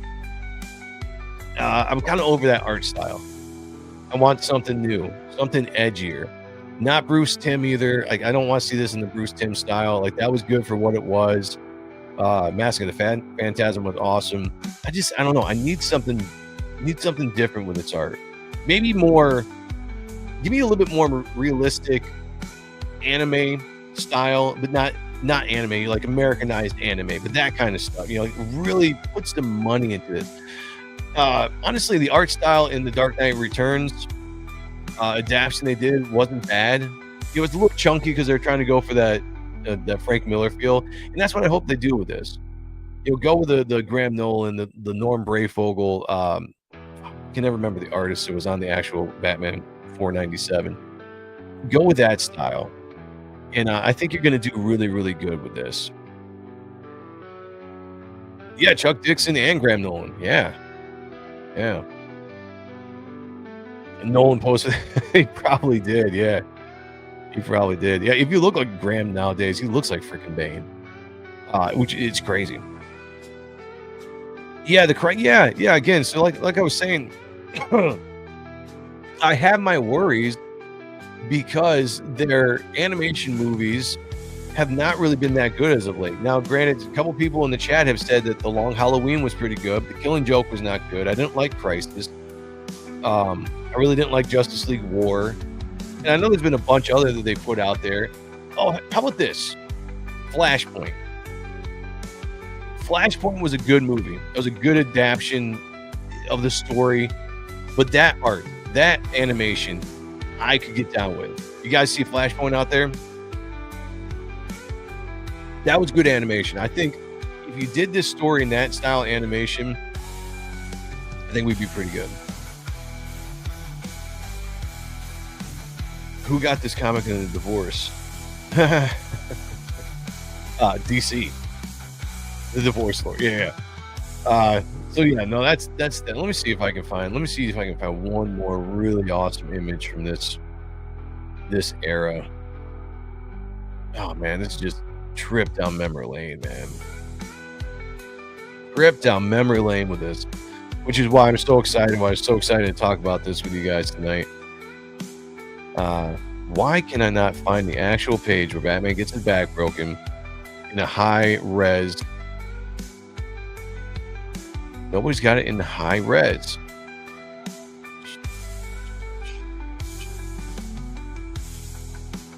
Speaker 4: I'm kind of over that art style. I want something new, something edgier. Not Bruce Timm either. Like, I don't want to see this in the Bruce Timm style. Like, that was good for what it was. Mask of the Phantasm was awesome. I don't know. I need something different with its art. Maybe more, give me a little bit more realistic anime style, but not anime, like Americanized anime, but that kind of stuff. You know, like really put some money into it. Honestly, the art style in The Dark Knight Returns adaptation they did wasn't bad. It was a little chunky because they're trying to go for that Frank Miller feel, and that's what I hope they do with this. Go with the Graham Nolan, the Norm Brayfogle. I can never remember the artist that was on the actual Batman 497. Go with that style, and I think you're going to do really, really good with this. Yeah, Chuck Dixon and Graham Nolan. Yeah. And Nolan posted. He probably did. Yeah, he probably did. Yeah, if you look like Graham nowadays, he looks like freaking Bane, which it's crazy. Yeah, yeah. Again, so like I was saying, I have my worries because their animation movies have not really been that good as of late. Now, granted, a couple people in the chat have said that The Long Halloween was pretty good. The Killing Joke was not good. I didn't like Crisis. I really didn't like Justice League War. And I know there's been a bunch other that they put out there. Oh, how about this? Flashpoint. Flashpoint was a good movie. It was a good adaptation of the story. But that art, that animation, I could get down with. You guys see Flashpoint out there? That was good animation. I think if you did this story in that style animation, I think we'd be pretty good. Who got this comic in a divorce? DC. The divorce lord. Yeah. So yeah, no, that's that. Let me see if I can find one more really awesome image from this era. Oh man, this is just trip down memory lane, man. Trip down memory lane with this, which is why I'm so excited. Why I'm so excited to talk about this with you guys tonight. Why can I not find the actual page where Batman gets his back broken in a high res? Nobody's got it in the high res.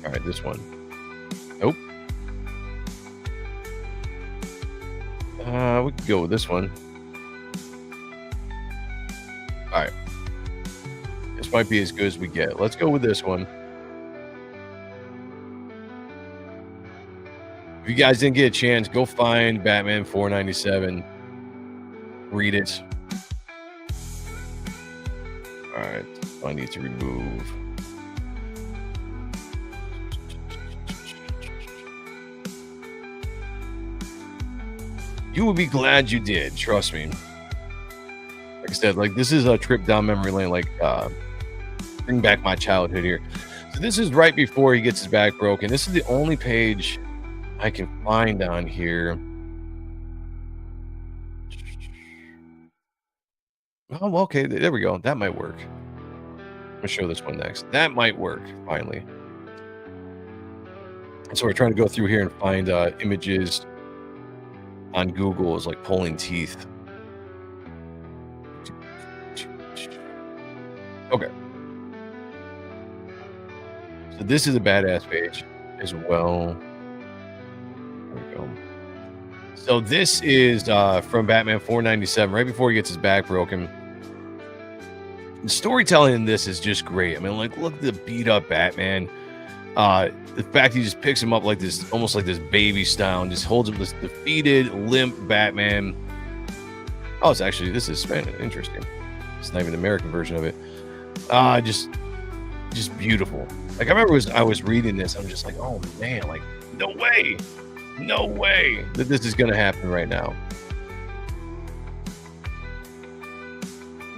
Speaker 4: All right, this one. Nope. We could go with this one. All right. This might be as good as we get. Let's go with this one. If you guys didn't get a chance, go find Batman 497. Read it. All right. I need to remove. You will be glad you did. Trust me. Like I said, like this is a trip down memory lane. Like, bring back my childhood here. So this is right before he gets his back broken. This is the only page I can find on here. Oh, okay. There we go. That might work. I'm gonna show this one next. That might work finally. And so we're trying to go through here and find images on Google is like pulling teeth. Okay. So this is a badass page as well. There we go. So this is from Batman 497, right before he gets his back broken. The storytelling in this is just great. I mean, like, look at the beat up Batman. The fact he just picks him up like this, almost like this baby style, and just holds him this defeated, limp Batman. Oh, it's actually, this is Spanish. Interesting. It's not even the American version of it. Just beautiful. Like, I remember I was reading this, I'm just like, oh man, like, no way that this is gonna happen right now.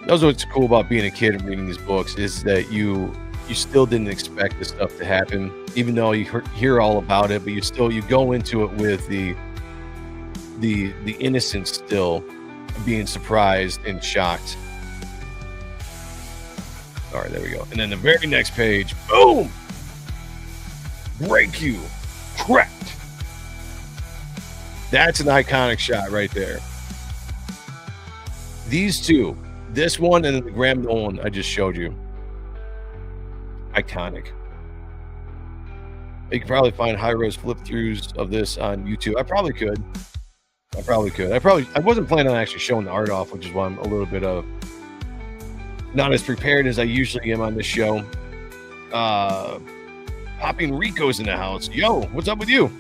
Speaker 4: That's what's cool about being a kid and reading these books, is that you still didn't expect this stuff to happen, even though you hear all about it, but you go into it with the innocence still, being surprised and shocked. All right, there we go. And then the very next page, boom, break you, cracked. That's an iconic shot right there. These two, this one and then the Graham Nolan I just showed you. Iconic. You can probably find high-res flip-throughs of this on YouTube. I probably could. I wasn't planning on actually showing the art off, which is why I'm a little bit of not as prepared as I usually am on this show. Popping Rico's in the house. Yo, what's up with you? I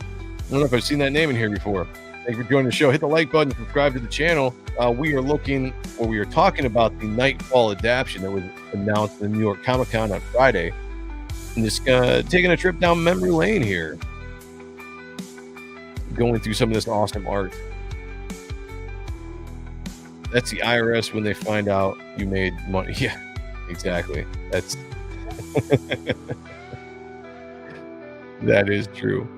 Speaker 4: don't know if I've seen that name in here before. Thank you for joining the show. Hit the like button, subscribe to the channel. We are talking about the Nightfall adaptation that was announced in the New York Comic Con on Friday. And just taking a trip down memory lane here. Going through some of this awesome art. That's the IRS when they find out you made money. Yeah, exactly. That's that is true.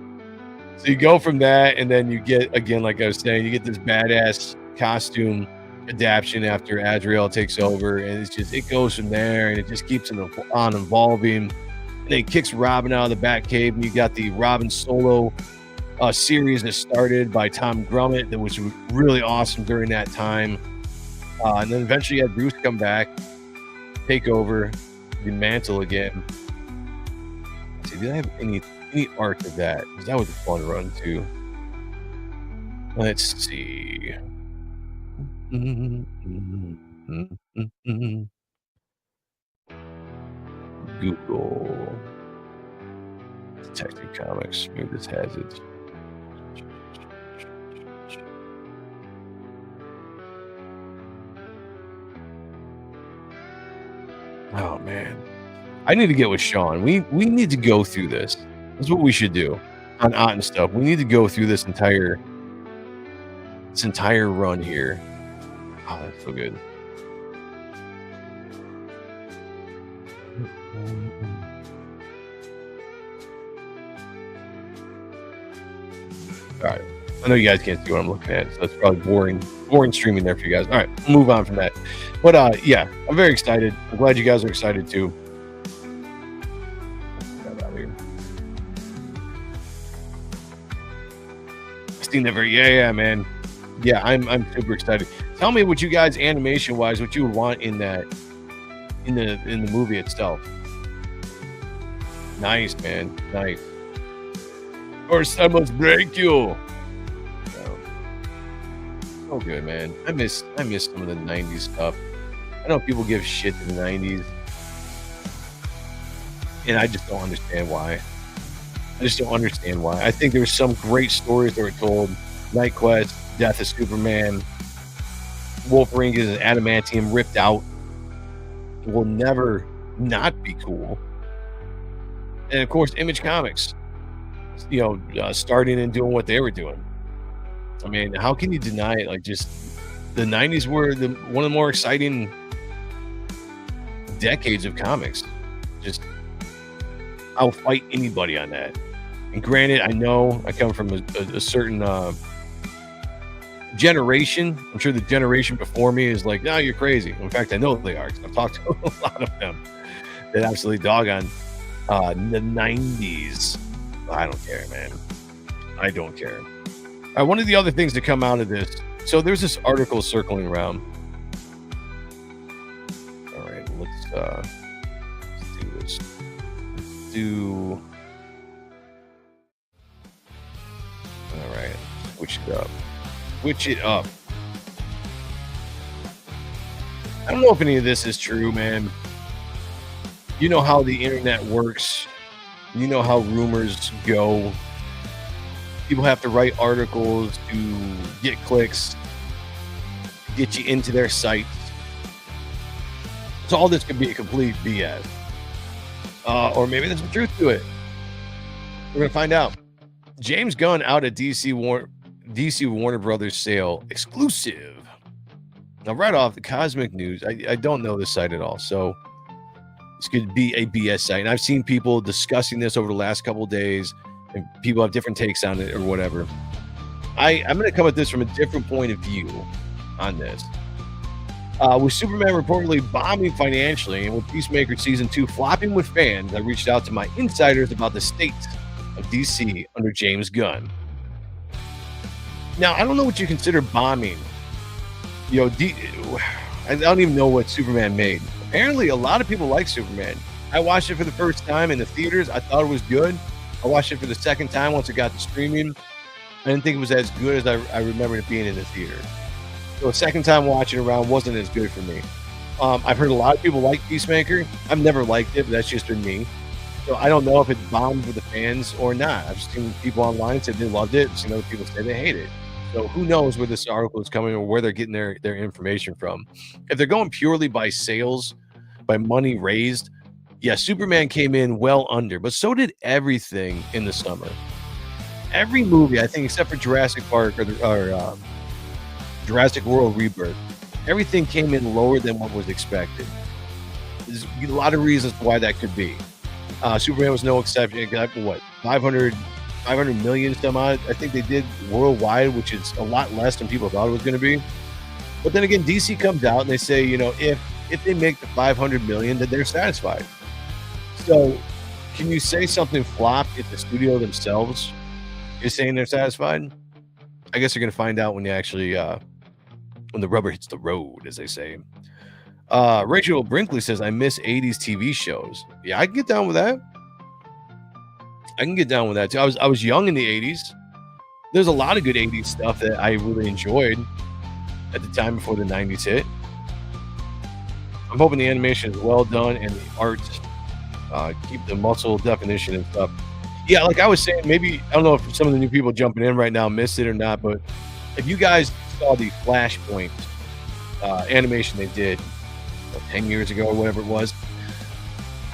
Speaker 4: So you go from that, and then you get, again, like I was saying, you get this badass costume adaptation after Azrael takes over, and it goes from there, and it just keeps on evolving. And it kicks Robin out of the Batcave, and you got the Robin solo series that started by Tom Grummett that was really awesome during that time. And then eventually you had Bruce come back, take over the mantle again. Let's see, did I have any art of that? Because that was a fun run too. Let's see. Google Detective Comics. Maybe this has it. Oh man, I need to get with Sean. We need to go through this. That's what we should do on Ott and stuff. We need to go through this entire run here. Oh, that's so good. All right. I know you guys can't see what I'm looking at, so it's probably boring streaming there for you guys. All right, we'll move on from that. But yeah, I'm very excited. I'm glad you guys are excited too. Get out of here. Yeah, man. Yeah, I'm super excited. Tell me what you guys, animation wise, what you would want in that in the movie itself. Nice, man. Nice. Or I must break you. So good, man. I miss some of the 90s stuff. I know people give shit to the 90s, and I just don't understand why. I think there's some great stories that were told. Night Quest, Death of Superman, Wolverine is an adamantium ripped out. Will never not be cool. And of course, Image Comics, starting and doing what they were doing. I mean, how can you deny it? Like, just the 90s were one of the more exciting decades of comics. Just, I'll fight anybody on that. And granted, I know I come from a certain generation. I'm sure the generation before me is like, no, you're crazy. In fact, I know they are, because I've talked to a lot of them that absolutely dog on the 90s. I don't care, man. I don't care. All right, one of the other things to come out of this. So there's this article circling around. All right, let's do this. All right, switch it up. I don't know if any of this is true, man. You know how the internet works. You know how rumors go. People have to write articles to get clicks, get you into their sites. So all this could be a complete BS. Or maybe there's some truth to it. We're going to find out. James Gunn out at DC Warner Brothers sale exclusive. Now, right off the Cosmic News, I don't know this site at all. So this could be a BS site. And I've seen people discussing this over the last couple of days. And people have different takes on it or whatever. I'm going to come at this from a different point of view on this. With Superman reportedly bombing financially and with Peacemaker Season 2 flopping with fans, I reached out to my insiders about the state of DC under James Gunn. Now, I don't know what you consider bombing. I don't even know what Superman made. Apparently, a lot of people like Superman. I watched it for the first time in the theaters. I thought it was good. I watched it for the second time once it got to streaming. I didn't think it was as good as I remember it being in the theater. So the second time watching it around wasn't as good for me. I've heard a lot of people like Peacemaker. I've never liked it, but that's just been me. So I don't know if it bombed with the fans or not. I've seen people online say they loved it. I've seen other people say they hate it. So who knows where this article is coming or where they're getting their information from. If they're going purely by sales, by money raised, yeah, Superman came in well under, but so did everything in the summer. Every movie, I think, except for Jurassic Park or Jurassic World Rebirth, everything came in lower than what was expected. There's a lot of reasons why that could be. Superman was no exception. It got, what, 500 million some odd, I think they did worldwide, which is a lot less than people thought it was going to be. But then again, DC comes out and they say, you know, if they make the 500 million, then they're satisfied. So can you say something flopped if the studio themselves is saying they're satisfied? I guess you're going to find out when you actually when the rubber hits the road, as they say. Rachel Brinkley says, I miss 80s TV shows. Yeah, I can get down with that. I can get down with that too. I was young in the 80s. There's a lot of good 80s stuff that I really enjoyed at the time before the 90s hit. I'm hoping the animation is well done and the art keep the muscle definition and stuff. Yeah, like I was saying, maybe, I don't know if some of the new people jumping in right now missed it or not, but if you guys saw the Flashpoint animation they did 10 years ago or whatever it was,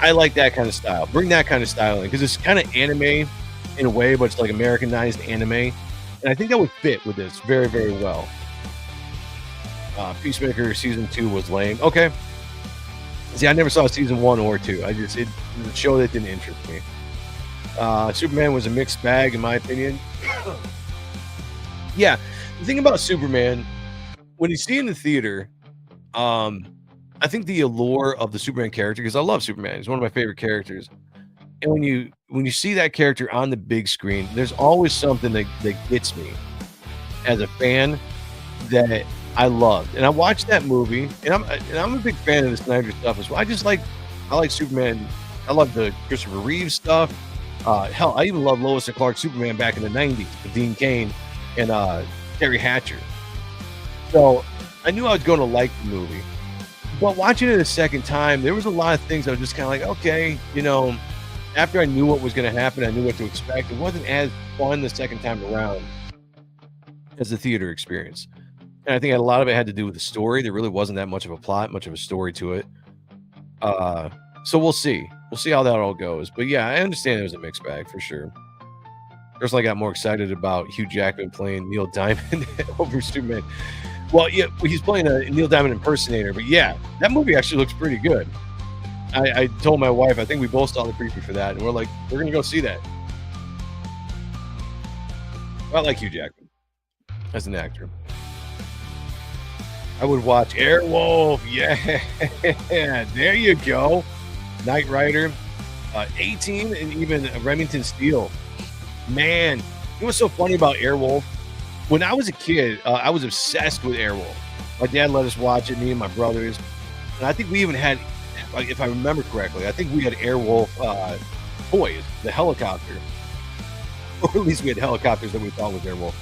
Speaker 4: I like that kind of style. Bring that kind of style in, because it's kind of anime in a way, but it's like Americanized anime. And I think that would fit with this very, very well. Peacemaker season 2 was lame. Okay. See, I never saw season 1 or 2. It was a show that didn't interest me. Superman was a mixed bag, in my opinion. Yeah. The thing about Superman, when you see it in the theater, I think the allure of the Superman character, because I love Superman, he's one of my favorite characters. And when you see that character on the big screen, there's always something that gets me as a fan that I loved. And I watched that movie, and I'm a big fan of the Snyder stuff as well. I like Superman. I love the Christopher Reeve stuff. Hell, I even love Lois and Clark Superman back in the 90s with Dean Cain and Terry Hatcher. So I knew I was going to like the movie. But watching it a second time, there was a lot of things I was just kind of like, okay, you know, after I knew what was going to happen, I knew what to expect. It wasn't as fun the second time around as the theater experience. And I think a lot of it had to do with the story. There really wasn't that much of a plot, much of a story to it. So we'll see. We'll see how that all goes. But yeah, I understand it was a mixed bag for sure. Personally, I got more excited about Hugh Jackman playing Neil Diamond over Superman. Well, yeah, he's playing a Neil Diamond impersonator, but yeah, that movie actually looks pretty good. I told my wife, I think we both saw the preview for that, and we're like, we're going to go see that. I like Hugh Jackman as an actor. I would watch Airwolf. Yeah, there you go. Knight Rider, 18, and even Remington Steele. Man, you know what's so funny about Airwolf? When I was a kid, I was obsessed with Airwolf. My dad let us watch it, me and my brothers. And I think we even had, if I remember correctly, I think we had Airwolf toys, the helicopter. Or at least we had helicopters that we thought was Airwolf.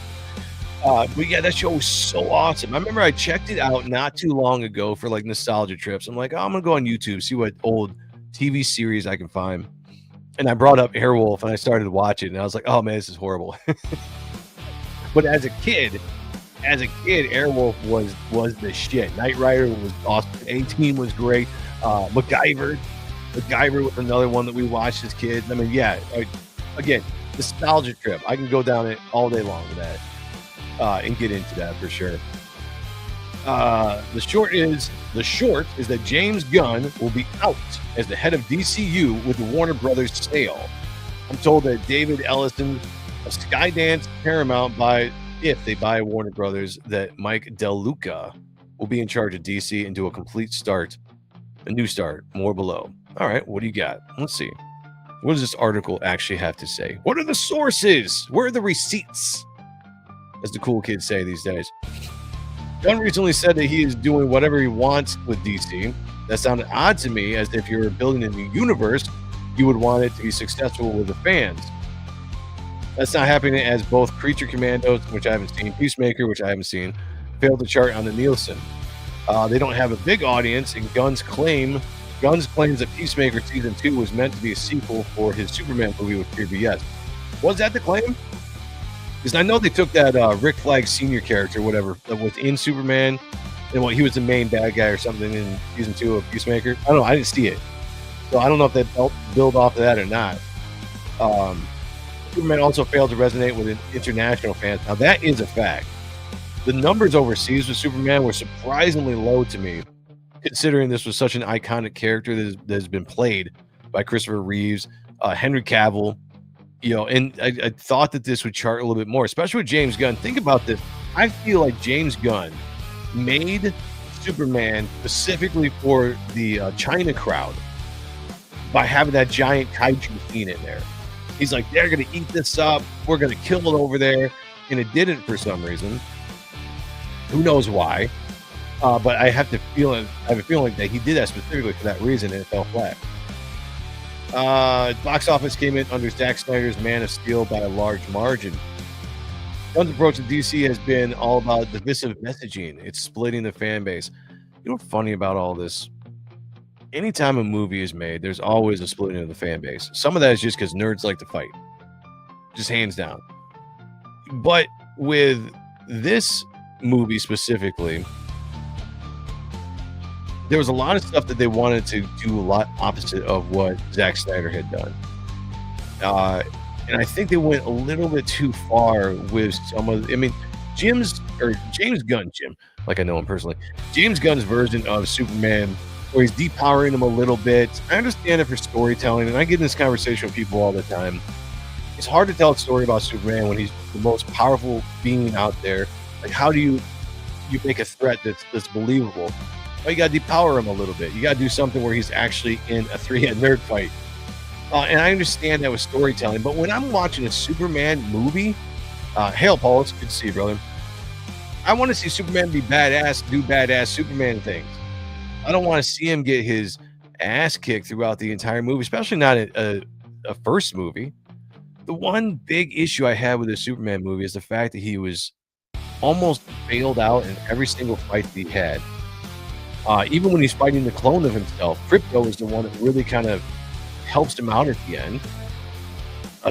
Speaker 4: But yeah, that show was so awesome. I remember I checked it out not too long ago for like nostalgia trips. I'm like, oh, I'm going to go on YouTube, see what old TV series I can find. And I brought up Airwolf and I started to watch it. And I was like, oh man, this is horrible. But as a kid, Airwolf was the shit. Knight Rider was awesome. 18 was great. MacGyver was another one that we watched as kids. I mean, yeah, again, nostalgia trip. I can go down it all day long with that and get into that for sure. The short is that James Gunn will be out as the head of DCU with the Warner Brothers sale. I'm told that David Ellison of Skydance Paramount if they buy Warner Brothers, that Mike Del Luca will be in charge of DC and do a new start, more below. All right, what do you got? Let's see. What does this article actually have to say? What are the sources? Where are the receipts? As the cool kids say these days. Gunn recently said that he is doing whatever he wants with DC. That sounded odd to me, as if you're building a new universe, you would want it to be successful with the fans. That's not happening, as both Creature Commandos, which I haven't seen, Peacemaker, which I haven't seen, failed to chart on the Nielsen. They don't have a big audience, and Gunn's claim Gunn's claims that Peacemaker Season 2 was meant to be a sequel for his Superman movie with pure BS. Was that the claim? Because I know they took that Rick Flag Sr. character, whatever, that was in Superman, and he was the main bad guy or something in Season 2 of Peacemaker. I don't know. I didn't see it. So I don't know if they build off of that or not. Superman also failed to resonate with international fans. Now, that is a fact. The numbers overseas with Superman were surprisingly low to me, considering this was such an iconic character that has been played by Christopher Reeves, Henry Cavill, and I thought that this would chart a little bit more, especially with James Gunn. Think about this. I feel like James Gunn made Superman specifically for the China crowd by having that giant kaiju scene in there. He's like, they're going to eat this up. We're going to kill it over there. And it didn't for some reason. Who knows why? But I have a feeling that he did that specifically for that reason, and it fell flat. Box office came in under Zack Snyder's Man of Steel by a large margin. Gunn's approach to DC has been all about divisive messaging. It's splitting the fan base. You know what's funny about all this? Anytime a movie is made, there's always a splitting of the fan base. Some of that is just because nerds like to fight. Just hands down. But with this movie specifically, there was a lot of stuff that they wanted to do a lot opposite of what Zack Snyder had done. And I think they went a little bit too far with some of, James Gunn, like I know him personally, James Gunn's version of Superman, where he's depowering him a little bit. I understand it for storytelling, and I get in this conversation with people all the time. It's hard to tell a story about Superman when he's the most powerful being out there. Like, how do you make a threat that's believable? Well, you got to depower him a little bit. You got to do something where he's actually in a three-head nerd fight. And I understand that with storytelling, but when I'm watching a Superman movie, hail, Paul, it's good to see you, brother. I want to see Superman be badass, do badass Superman things. I don't want to see him get his ass kicked throughout the entire movie, especially not a first movie. The one big issue I had with the Superman movie is the fact that he was almost bailed out in every single fight that he had. Even when he's fighting the clone of himself, Crypto is the one that really kind of helps him out at the end.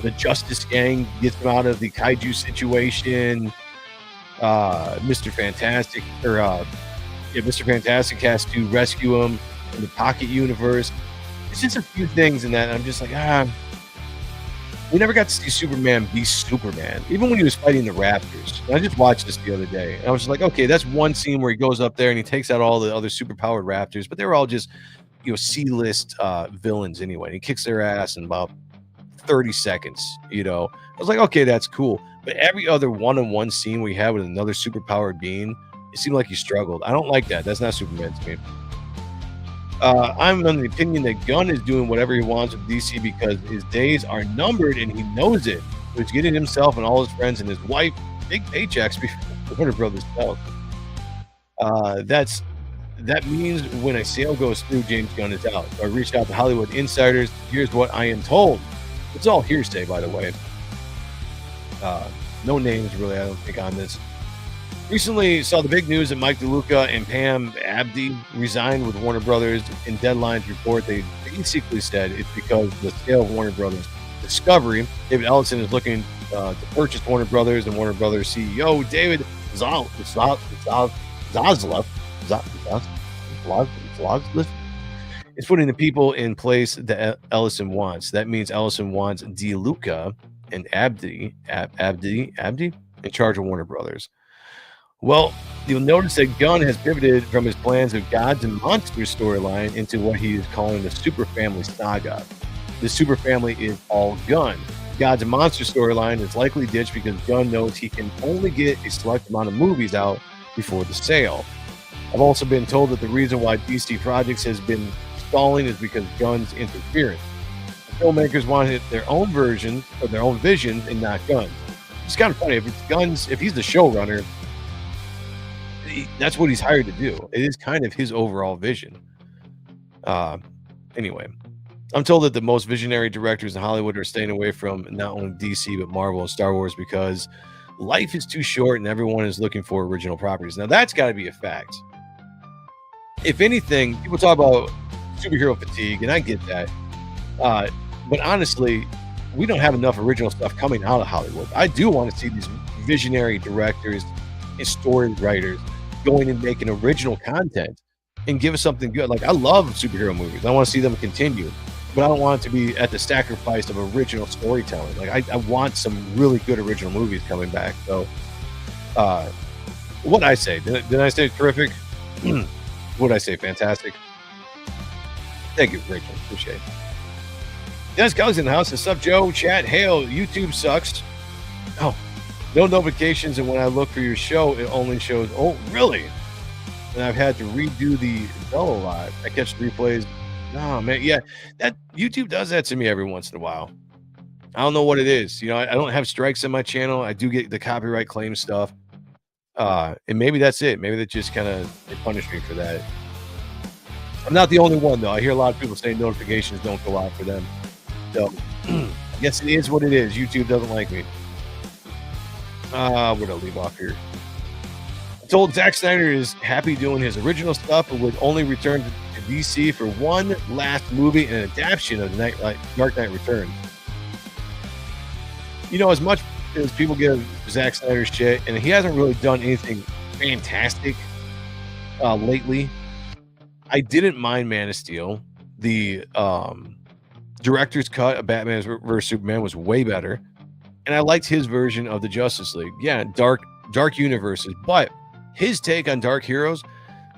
Speaker 4: The Justice Gang gets him out of the kaiju situation. Mr. Fantastic has to rescue him in the Pocket Universe. It's just a few things in that I'm just like, we never got to see Superman be Superman, even when he was fighting the Raptors. And I just watched this the other day, and I was just like, okay, that's one scene where he goes up there and he takes out all the other superpowered Raptors, but they were all just, C-list villains anyway. He kicks their ass in about 30 seconds, I was like, okay, that's cool. But every other one-on-one scene we had with another superpowered being, it seemed like he struggled. I don't like that. That's not Superman to me. I'm under the opinion that Gunn is doing whatever he wants with DC because his days are numbered and he knows it. So he's getting himself and all his friends and his wife big paychecks before Warner Brothers sells. That means when a sale goes through, James Gunn is out. So I reached out to Hollywood insiders. Here's what I am told. It's all hearsay, by the way. No names, really, I don't think, on this. Recently saw the big news that Mike DeLuca and Pam Abdi resigned with Warner Brothers. In Deadline's report, they basically said it's because of the sale of Warner Brothers Discovery. David Ellison is looking to purchase Warner Brothers, and Warner Brothers CEO David Zaslav is putting the people in place that Ellison wants. That means Ellison wants DeLuca and Abdi in charge of Warner Brothers. Well, you'll notice that Gunn has pivoted from his plans of Gods and Monsters storyline into what he is calling the Super Family saga. The Super Family is all Gunn. Gods and Monsters storyline is likely ditched because Gunn knows he can only get a select amount of movies out before the sale. I've also been told that the reason why DC Projects has been stalling is because Gunn's interference. The filmmakers wanted their own version or their own vision and not Gunn's. It's kind of funny if he's the showrunner, that's what he's hired to do. It is kind of his overall vision. Anyway, I'm told that the most visionary directors in Hollywood are staying away from not only DC but Marvel and Star Wars because life is too short and everyone is looking for original properties. Now that's got to be a fact. If anything, people talk about superhero fatigue, and I get that. But honestly, we don't have enough original stuff coming out of Hollywood. I do want to see these visionary directors and story writers going and making original content and give us something good. Like, I love superhero movies. I want to see them continue, but I don't want it to be at the sacrifice of original storytelling. Like, I want some really good original movies coming back. So, what I say? Did I say terrific? What did I say? Fantastic. Thank you, Rachel. Appreciate it. Dennis Kelly's in the house. What's up, Joe? Chat. Hail. YouTube sucks. Oh, no notifications. And when I look for your show, it only shows. Oh, really? And I've had to redo the bell a lot. I catch the replays. Oh, man. Yeah. That YouTube does that to me every once in a while. I don't know what it is. You know, I don't have strikes on my channel. I do get the copyright claim stuff. And maybe that's it. Maybe they just kind of punish me for that. I'm not the only one, though. I hear a lot of people say notifications don't go out for them. So, I guess it is what it is. YouTube doesn't like me. Where do I leave off here? I told Zack Snyder is happy doing his original stuff, but would only return to DC for one last movie and an adaptation of Dark Knight Returns. You know, as much as people give Zack Snyder shit, and he hasn't really done anything fantastic lately, I didn't mind Man of Steel. The director's cut of Batman vs Superman was way better, and I liked his version of the Justice League. Yeah, dark universes, but his take on dark heroes,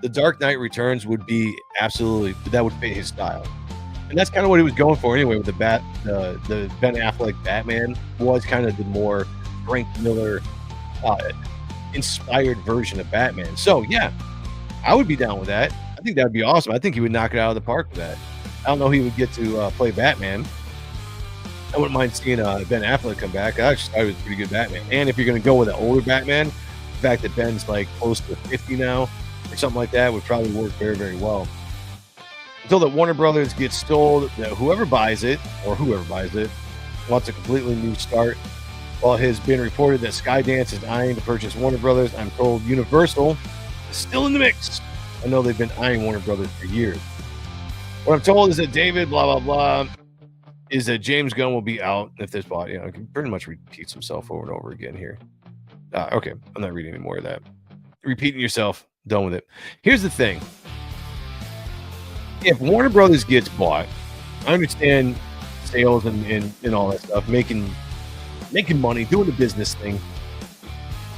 Speaker 4: the Dark Knight Returns would be absolutely, that would fit his style, and that's kind of what he was going for anyway. With the Ben Affleck Batman was kind of the more Frank Miller inspired version of Batman. So yeah, I would be down with that. I think that would be awesome. I think he would knock it out of the park with that. I don't know he would get to play Batman. I wouldn't mind seeing Ben Affleck come back. I actually thought he was a pretty good Batman. And if you're going to go with an older Batman, the fact that Ben's like close to 50 now or something like that would probably work very, very well. Until that Warner Brothers gets told that whoever buys it wants a completely new start. While it has been reported that Skydance is eyeing to purchase Warner Brothers, I'm told Universal is still in the mix. I know they've been eyeing Warner Brothers for years. What I'm told is that David, blah, blah, blah, is that James Gunn will be out if this bought. You know, it pretty much repeats himself over and over again here. Okay, I'm not reading any more of that. Repeating yourself, done with it. Here's the thing. If Warner Brothers gets bought, I understand sales and all that stuff, making money, doing the business thing.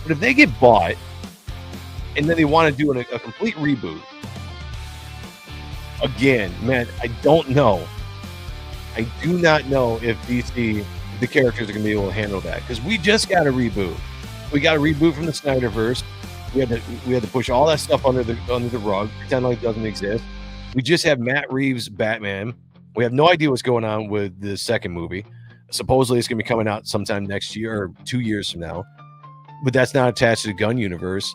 Speaker 4: But if they get bought and then they want to do a complete reboot, again, man, I don't know. I do not know if DC, the characters are going to be able to handle that, because we just got a reboot. We got a reboot from the Snyderverse. We had to push all that stuff under the rug, pretend like it doesn't exist. We just have Matt Reeves' Batman. We have no idea what's going on with the second movie. Supposedly it's going to be coming out sometime next year or 2 years from now, but that's not attached to the Gunn universe.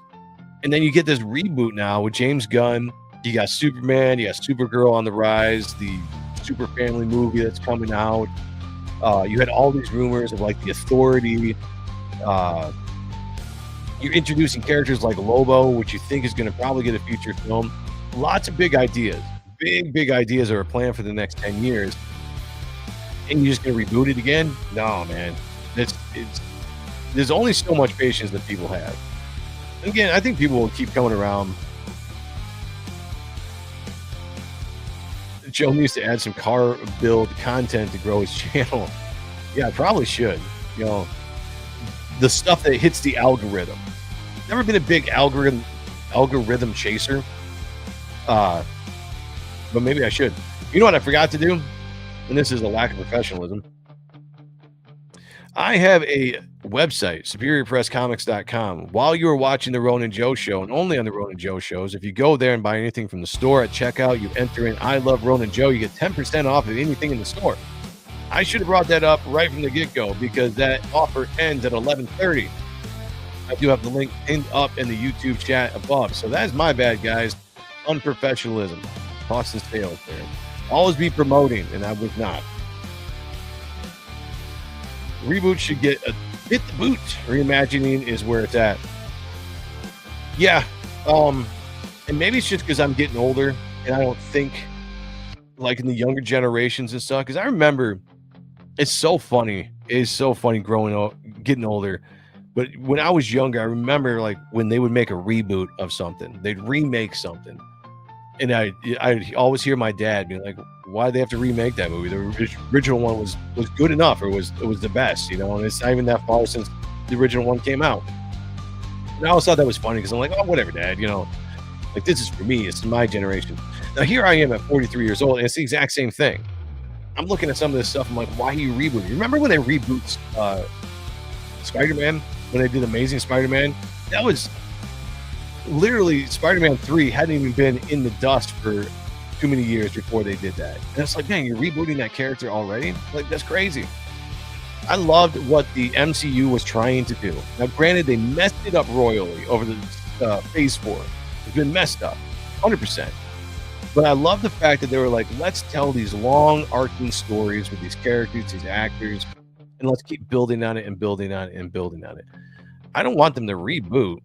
Speaker 4: And then you get this reboot now with James Gunn. You got Superman, you got Supergirl on the rise, the Super Family movie that's coming out. You had all these rumors of like the Authority. You're introducing characters like Lobo, which you think is going to probably get a feature film. Lots of big ideas. Big ideas are planned for the next 10 years. And you're just going to reboot it again? No, man. There's only so much patience that people have. And again, I think people will keep coming around. Joe needs to add some car build content to grow his channel. Yeah, I probably should. You know, the stuff that hits the algorithm. Never been a big algorithm chaser. But maybe I should. You know what I forgot to do? And this is a lack of professionalism. I have a website, superiorpresscomics.com. While you are watching the Ronin Joe show, and only on the Ronin Joe shows, if you go there and buy anything from the store at checkout, you enter in I love Ronin Joe, you get 10% off of anything in the store. I should have brought that up right from the get-go, because that offer ends at 11:30. I do have the link pinned up in the YouTube chat above. So that is my bad, guys. Unprofessionalism. Boston sales there. Always be promoting, and I was not. Reboot should get a hit the boot. Reimagining is where it's at. Yeah. And maybe it's just because I'm getting older and I don't think like in the younger generations and stuff. Because I remember, it's so funny. It is so funny growing up, getting older. But when I was younger, I remember like when they would make a reboot of something, they'd remake something, and I'd always hear my dad being like, "Why do they have to remake that movie? The original one was good enough, or was the best, you know?" And it's not even that far since the original one came out. And I always thought that was funny because I'm like, "Oh, whatever, Dad, you know, like this is for me. It's my generation." Now here I am at 43 years old, and it's the exact same thing. I'm looking at some of this stuff. I'm like, "Why are you rebooting?" Remember when they rebooted Spider-Man? When they did Amazing Spider-Man, that was literally Spider-Man 3 hadn't even been in the dust for too many years before they did that. And it's like, man, you're rebooting that character already? Like, that's crazy. I loved what the MCU was trying to do. Now, granted, they messed it up royally over the Phase 4. It's been messed up, 100%. But I love the fact that they were like, let's tell these long, arcing stories with these characters, these actors, and let's keep building on it and building on it and building on it. I don't want them to reboot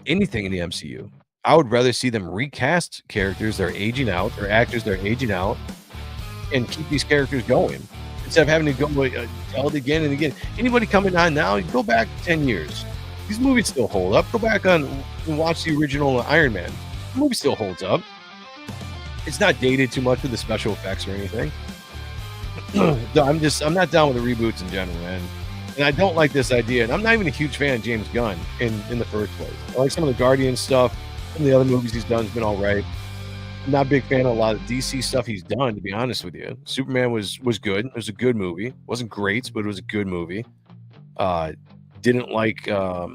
Speaker 4: anything in the MCU. I would rather see them recast characters that are aging out or actors that are aging out and keep these characters going instead of having to go tell it again and again. Anybody coming on now, go back 10 years. These movies still hold up. Go back on and watch the original Iron Man. The movie still holds up. It's not dated too much with the special effects or anything. I'm not down with the reboots in general, man. And I don't like this idea. And I'm not even a huge fan of James Gunn in the first place. I like some of the Guardian stuff. Some of the other movies he's done has been all right. I'm not a big fan of a lot of DC stuff he's done, to be honest with you. Superman was good. It was a good movie. It wasn't great, but it was a good movie. Didn't like I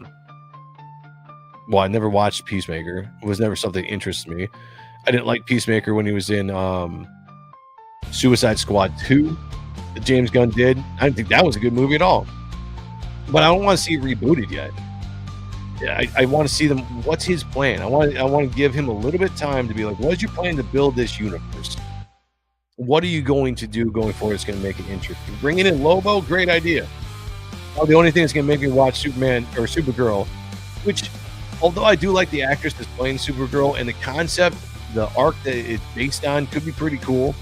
Speaker 4: never watched Peacemaker. It was never something that interested me. I didn't like Peacemaker when he was in Suicide Squad 2 that James Gunn did. I didn't think that was a good movie at all. But I don't want to see it rebooted yet. Yeah, I want to see them. What's his plan? I want to give him a little bit of time to be like, what is your plan to build this universe? What are you going to do going forward that's going to make it interesting? Bringing in Lobo, great idea. Well, the only thing that's going to make me watch Superman or Supergirl, which, although I do like the actress that's playing Supergirl and the concept, the arc that it's based on could be pretty cool.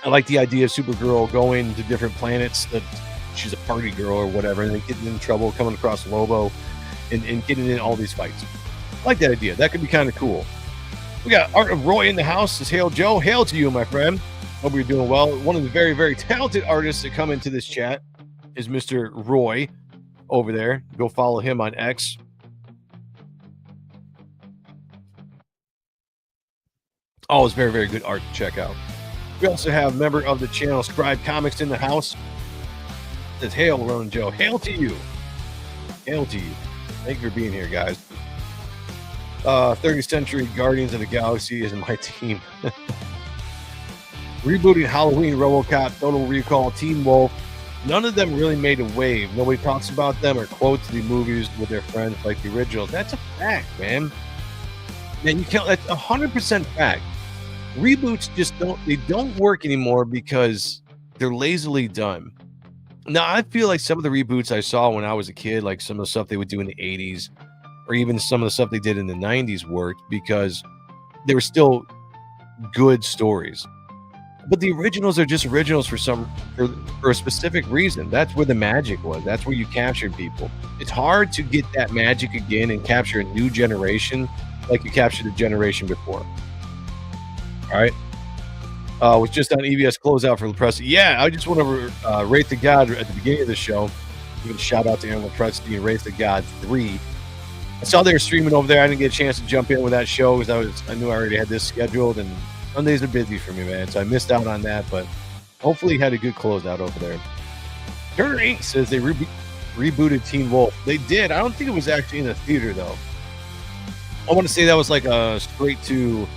Speaker 4: I like the idea of Supergirl going to different planets, that she's a party girl or whatever, and then getting in trouble, coming across Lobo, and getting in all these fights. I like that idea. That could be kind of cool. We got Art of Roy in the house. Says, hail, Joe. Hail to you, my friend. Hope you're doing well. One of the very, very talented artists that come into this chat is Mr. Roy over there. Go follow him on X. Always very, very good art to check out. We also have a member of the channel, Scribe Comics, in the house. Says, hail, Ronin Joe. Hail to you. Hail to you. Thank you for being here, guys. 30th Century Guardians of the Galaxy is my team. Rebooting Halloween, RoboCop, Total Recall, Teen Wolf. None of them really made a wave. Nobody talks about them or quotes the movies with their friends like the originals. That's a fact, man. Man, you can't. That's 100% fact. Reboots just don't work anymore because they're lazily done. Now, I feel like some of the reboots I saw when I was a kid, like some of the stuff they would do in the 80s, or even some of the stuff they did in the 90s, worked because they were still good stories. But the originals are just originals for a specific reason. That's where the magic was. That's where you captured people. It's hard to get that magic again and capture a new generation like you captured the generation before. All right. Was just on EBS closeout for Lepresti. Yeah, I just want to rate the God at the beginning of the show. Give a shout out to Aaron Lepresti and Race the God 3. I saw they were streaming over there. I didn't get a chance to jump in with that show because I knew I already had this scheduled, and Sundays are busy for me, man. So I missed out on that, but hopefully had a good closeout over there. Turner Inc. says they rebooted Teen Wolf. They did. I don't think it was actually in the theater, though. I want to say that was like a straight to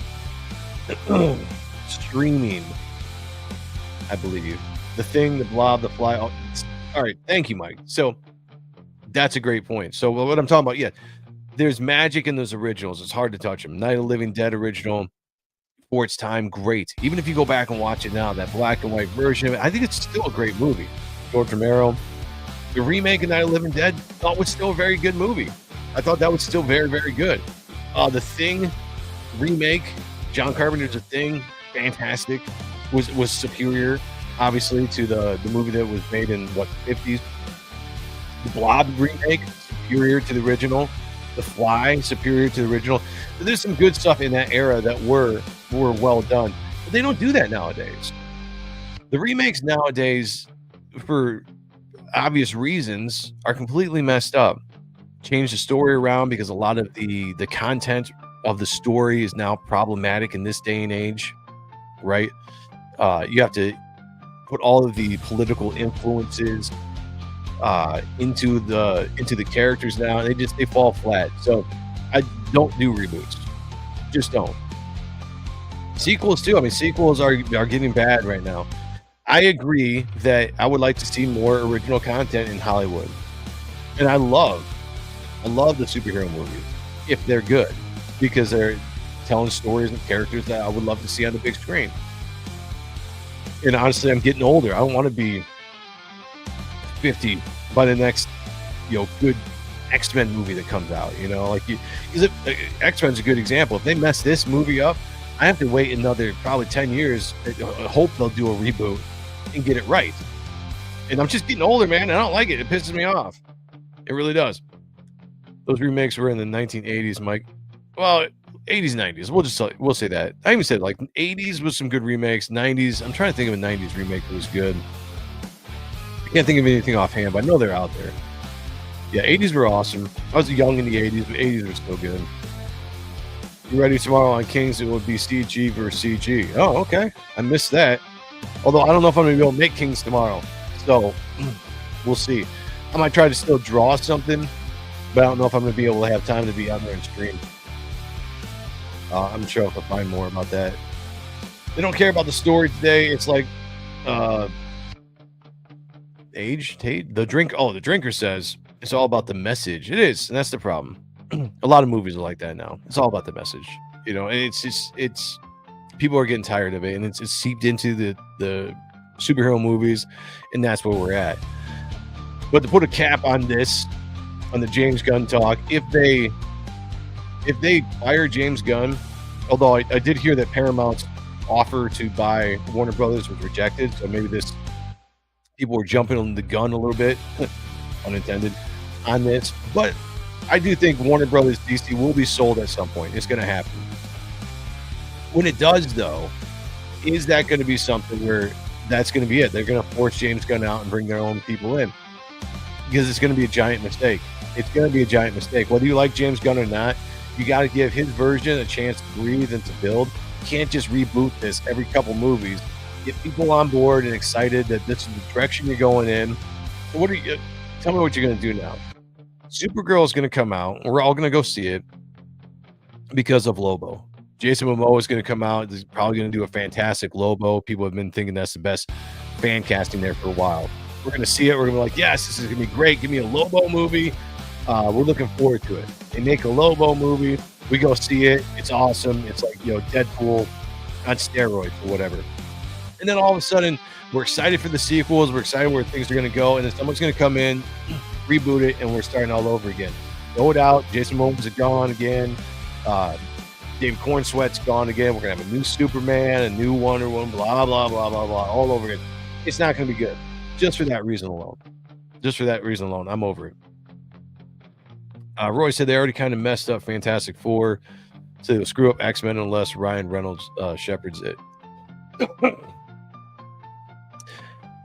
Speaker 4: streaming, I believe. The Thing, The Blob, The Fly. All right. Thank you, Mike. So that's a great point. So what I'm talking about, yeah, there's magic in those originals. It's hard to touch them. Night of the Living Dead original, for its time, great. Even if you go back and watch it now, that black and white version, I think it's still a great movie. George Romero. The remake of Night of the Living Dead, thought was still a very good movie. I thought that was still very, very good. The Thing remake, John Carpenter's A Thing, fantastic, was superior, obviously, to the movie that was made in what 50s. The Blob remake, superior to the original. The Fly, superior to the original. So there's some good stuff in that era that were well done, but they don't do that nowadays. The remakes nowadays, for obvious reasons, are completely messed up. Change the story around because a lot of the content of the story is now problematic in this day and age, right? You have to put all of the political influences into the characters now, and they fall flat. So I don't do reboots, just don't. Sequels too. I mean, sequels are getting bad right now. I agree that I would like to see more original content in Hollywood, and I love the superhero movies if they're good, because they're telling stories and characters that I would love to see on the big screen. And honestly, I'm getting older. I don't want to be 50 by the next, good X-Men movie that comes out. Because X-Men's a good example. If they mess this movie up, I have to wait another probably 10 years. I hope they'll do a reboot and get it right. And I'm just getting older, man. I don't like it. It pisses me off. It really does. Those remakes were in the 1980s, Mike. Well, 80s, 90s. We'll say that. I even said like 80s was some good remakes. 90s, I'm trying to think of a 90s remake that was good. I can't think of anything offhand, but I know they're out there. Yeah, 80s were awesome. I was young in the 80s, but 80s were still good. You ready tomorrow on Kings? It will be CG versus CG. Oh, okay. I missed that. Although I don't know if I'm going to be able to make Kings tomorrow. So we'll see. I might try to still draw something, but I don't know if I'm going to be able to have time to be out there and stream. I'm sure I'll find more about that. They don't care about the story today. It's like the drinker says it's all about the message. It is, and that's the problem. A lot of movies are like that now. It's all about the message, and it's people are getting tired of it, and it's seeped into the superhero movies, and that's where we're at. But to put a cap on this, on the James Gunn talk, if they fire James Gunn, although I did hear that Paramount's offer to buy Warner Brothers was rejected, so maybe people were jumping on the gun a little bit, unintended, on this. But I do think Warner Brothers DC will be sold at some point. It's going to happen. When it does, though, is that going to be something where that's going to be it? They're going to force James Gunn out and bring their own people in, because it's going to be a giant mistake. It's going to be a giant mistake. Whether you like James Gunn or not, you got to give his version a chance to breathe and to build. You can't just reboot this every couple movies. Get people on board and excited that this is the direction you're going in. So tell me what you're going to do now. Supergirl is going to come out. We're all going to go see it because of Lobo. Jason Momoa is going to come out. He's probably going to do a fantastic Lobo. People have been thinking that's the best fan casting there for a while. We're going to see it. We're going to be like, yes, this is going to be great. Give me a Lobo movie. We're looking forward to it. They make a Lobo movie. We go see it. It's awesome. It's like, Deadpool on steroids or whatever. And then all of a sudden, we're excited for the sequels. We're excited where things are going to go. And then someone's going to come in, reboot it, and we're starting all over again. No doubt, Jason Momoa's gone again. Dave Cornsweat's gone again. We're going to have a new Superman, a new Wonder Woman, blah, blah, blah, blah, blah, all over again. It's not going to be good. Just for that reason alone. I'm over it. Roy said they already kind of messed up Fantastic Four, so they'll screw up X-Men unless Ryan Reynolds shepherds it.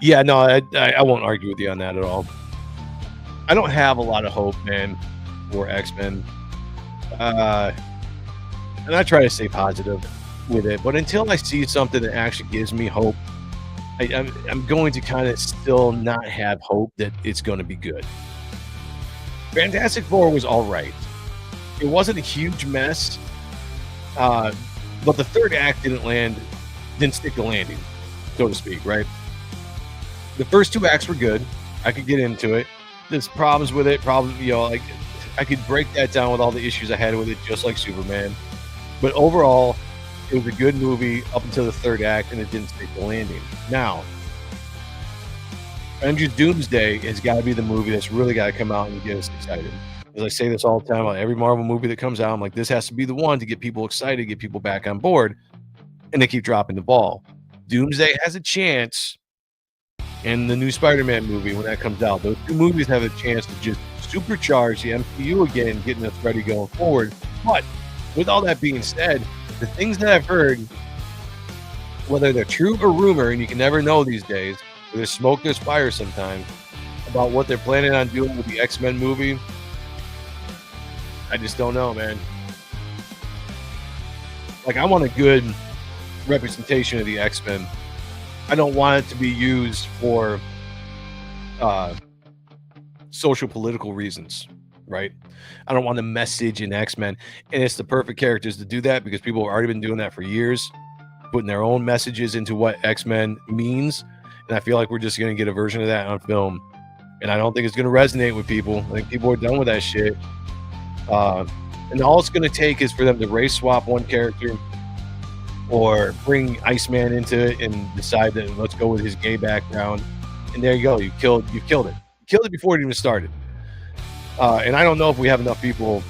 Speaker 4: Yeah, no, I won't argue with you on that at all. I don't have a lot of hope, man, for X-Men. And I try to stay positive with it, but until I see something that actually gives me hope, I'm going to kind of still not have hope that it's going to be good. Fantastic Four was all right. It wasn't a huge mess, but the third act didn't stick the landing, so to speak, right? The first two acts were good. I could get into it. There's problems with it. Like I could break that down with all the issues I had with it, just like Superman. But overall, it was a good movie up until the third act, and it didn't stick the landing. Now, Avengers Doomsday has got to be the movie that's really got to come out and get us excited. Because I say this all the time on every Marvel movie that comes out. I'm like, this has to be the one to get people excited, get people back on board, and they keep dropping the ball. Doomsday has a chance, and the new Spider-Man movie, when that comes out, those two movies have a chance to just supercharge the MCU again, getting us ready going forward. But with all that being said, the things that I've heard, whether they're true or rumor, and you can never know these days, there's smoke, there's fire sometimes, about what they're planning on doing with the X-Men movie, I just don't know, man. Like, I want a good representation of the X-Men. I don't want it to be used for social political reasons, right? I don't want the message in X-Men, and it's the perfect characters to do that because people have already been doing that for years, putting their own messages into what X-Men means, and I feel like we're just going to get a version of that on film, and I don't think it's going to resonate with people. I think people are done with that shit, and all it's going to take is for them to race swap one character or bring Iceman into it and decide that let's go with his gay background, and there you go. You killed it. You killed it before it even started. And I don't know if we have enough people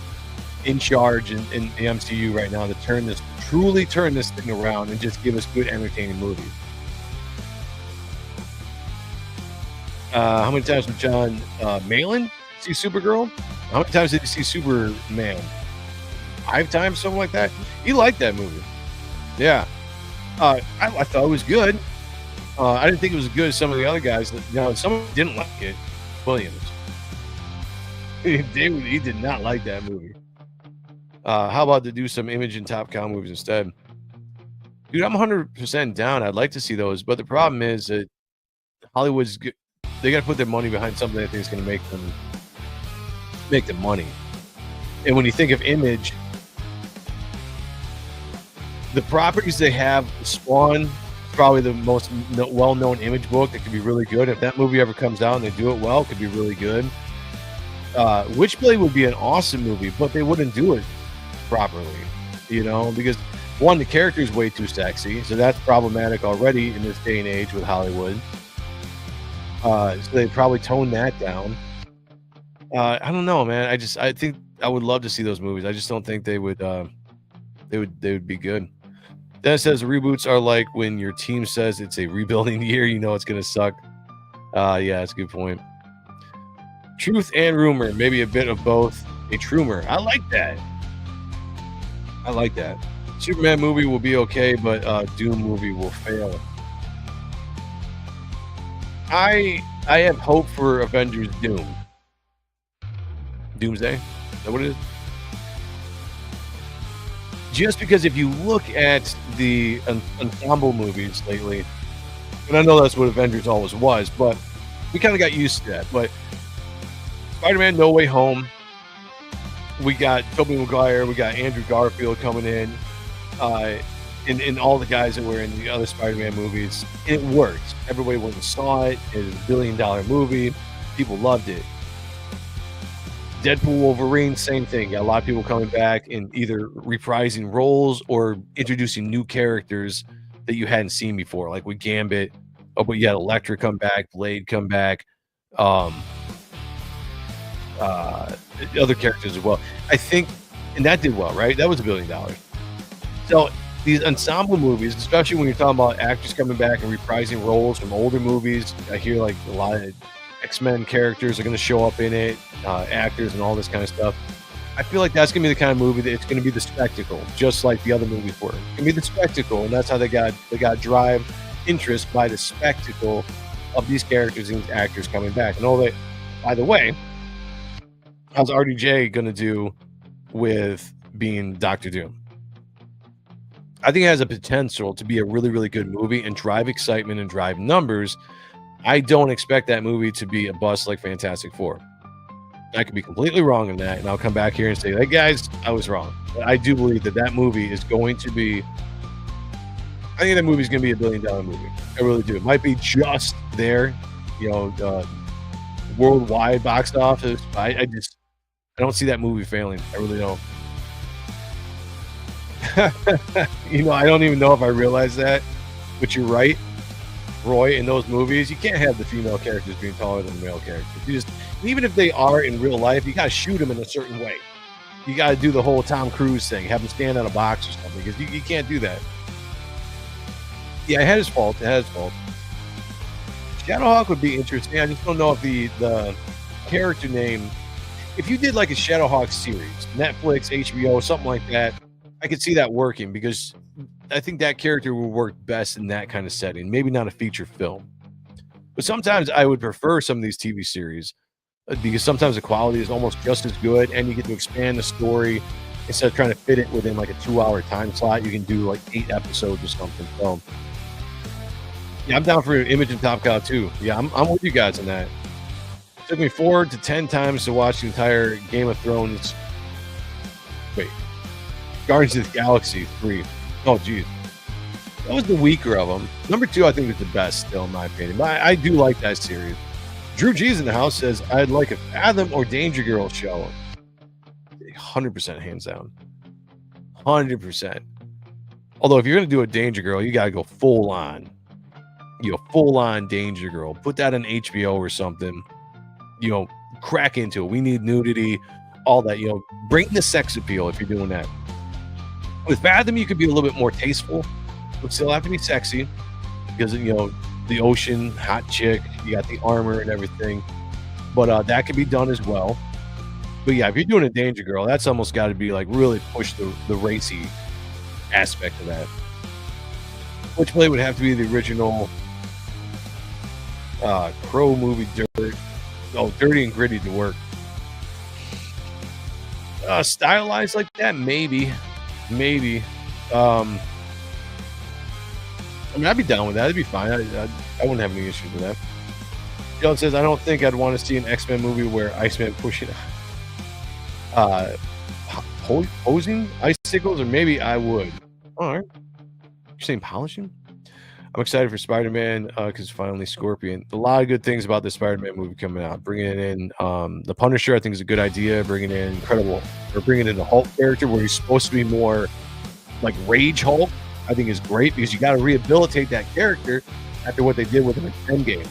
Speaker 4: in charge in the MCU right now to truly turn this thing around and just give us good, entertaining movies. How many times did John Malin see Supergirl? How many times did he see Superman? 5 times, something like that. He liked that movie. Yeah. I thought it was good. I didn't think it was as good as some of the other guys. Some didn't like it. Williams. He did not like that movie. How about to do some Image and Top Cow movies instead? Dude, I'm 100% down. I'd like to see those, but the problem is that Hollywood's good. They got to put their money behind something they think is going to make them money. And when you think of Image, the properties they have, Spawn is probably the most well-known Image book that could be really good. If that movie ever comes out and they do it well, it could be really good. Witchblade would be an awesome movie, but they wouldn't do it properly, because one, the character is way too sexy, so that's problematic already in this day and age with Hollywood. So they probably tone that down. I don't know, man. I think I would love to see those movies. I just don't think they would be good. Dennis says reboots are like when your team says it's a rebuilding year, it's gonna suck. Yeah, that's a good point. Truth and rumor, maybe a bit of both. A trumor. I like that. Superman movie will be okay, but Doom movie will fail. I have hope for Avengers Doom. Doomsday? Is that what it is? Just because if you look at the ensemble movies lately, and I know that's what Avengers always was, but we kind of got used to that. But Spider-Man No Way Home, we got Tobey Maguire, we got Andrew Garfield coming in, and all the guys that were in the other Spider-Man movies. It worked. Everybody went and saw it. It was $1 billion movie. People loved it. Deadpool, Wolverine, same thing. Got a lot of people coming back and either reprising roles or introducing new characters that you hadn't seen before, like with Gambit. Oh, but you had Elektra come back, Blade come back, other characters as well. I think, and that did well, right? That was $1 billion. So these ensemble movies, especially when you're talking about actors coming back and reprising roles from older movies, I hear like a lot of X-Men characters are going to show up in it, actors and all this kind of stuff. I feel like that's going to be the kind of movie that it's going to be the spectacle, just like the other movies were. It's going to be the spectacle, and that's how they got drive interest by the spectacle of these characters and these actors coming back. And all that, by the way, how's RDJ going to do with being Doctor Doom? I think it has a potential to be a really, really good movie and drive excitement and drive numbers. I don't expect that movie to be a bust like Fantastic Four. I could be completely wrong on that, and I'll come back here and say, hey, guys, I was wrong. But I do believe that movie is going to be – I think that movie is going to be $1 billion movie. I really do. It might be just there, worldwide box office. I don't see that movie failing. I really don't. I don't even know if I realize that, but you're right, Roy. In those movies, you can't have the female characters being taller than the male characters. even if they are in real life, you got to shoot them in a certain way. You got to do the whole Tom Cruise thing, have him stand on a box or something, because you can't do that. Yeah, it had his fault. Shadowhawk would be interesting. I just don't know if the character name, if you did like a Shadowhawk series, Netflix, HBO, something like that, I could see that working, because I think that character would work best in that kind of setting. Maybe not a feature film. But sometimes I would prefer some of these TV series, because sometimes the quality is almost just as good, and you get to expand the story instead of trying to fit it within like a 2-hour time slot. You can do like 8 episodes or something. So yeah, I'm down for Imogen Top Cow too. Yeah, I'm with you guys on that. It took me 4 to 10 times to watch the entire Game of Thrones. Wait, Guardians of the Galaxy 3. Oh, geez. That was the weaker of them. Number 2, I think, is the best still, in my opinion. But I do like that series. Drew G's in the house says, I'd like a Fathom or Danger Girl show. 100% hands down. 100%. Although, if you're going to do a Danger Girl, you got to go full on. Full on Danger Girl. Put that on HBO or something. Crack into it. We need nudity, all that. Bring the sex appeal if you're doing that. With Fathom, you could be a little bit more tasteful, but still have to be sexy, because the ocean, hot chick, you got the armor and everything. But that could be done as well. But yeah, if you're doing a Danger Girl, that's almost got to be like really push the racy aspect of that. Which play would have to be the original Crow movie, Dirty and Gritty to work. Stylized like that, maybe. I'd be down with that. It'd be fine. I wouldn't have any issues with that. John says, I don't think I'd want to see an X-Men movie where Iceman pushing posing icicles, or maybe I would. All right. You're saying polishing? I'm excited for Spider-Man because finally Scorpion. A lot of good things about the Spider-Man movie coming out. Bringing in the Punisher, I think, is a good idea. Bringing in the Hulk character, where he's supposed to be more like Rage Hulk, I think is great, because you got to rehabilitate that character after what they did with him in Endgame.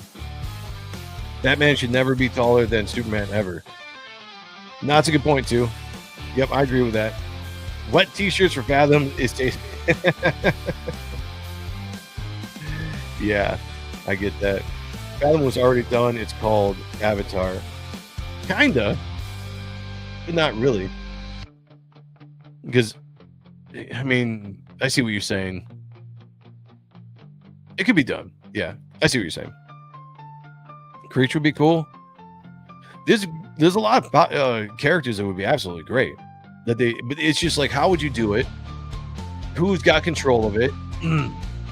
Speaker 4: Batman should never be taller than Superman ever. No, that's a good point too. Yep, I agree with that. Wet t-shirts for Fathom is tasty. Yeah, I get that. Fathom was already done. It's called Avatar. Kinda, but not really. Because, I mean, I see what you're saying. It could be done. Yeah, I see what you're saying. Creature would be cool. There's a lot of characters that would be absolutely great. But it's just like, how would you do it? Who's got control of it?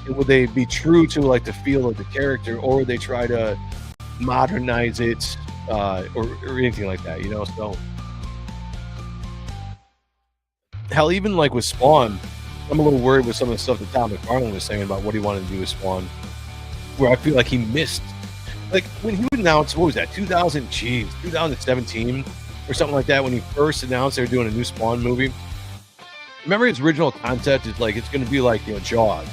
Speaker 4: Would they be true to like the feel of the character, or would they try to modernize it, or anything like that? So hell, even like with Spawn, I'm a little worried with some of the stuff that Tom McFarlane was saying about what he wanted to do with Spawn, where I feel like he missed, like when he announced, what was that, 2017 or something like that, when he first announced they were doing a new Spawn movie. Remember, his original concept is like, it's going to be like Jaws.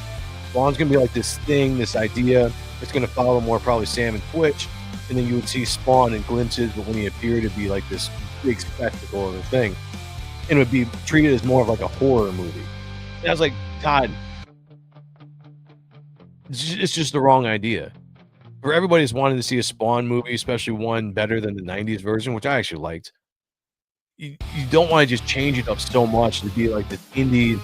Speaker 4: Spawn's going to be like this thing, this idea. It's going to follow more probably Sam and Twitch, and then you would see Spawn in glimpses, but when he appeared, it'd be like this big spectacle of a thing, and it would be treated as more of like a horror movie. And I was like, Todd, it's just the wrong idea. For everybody who's wanting to see a Spawn movie, especially one better than the 90s version, which I actually liked, you don't want to just change it up so much to be like this indie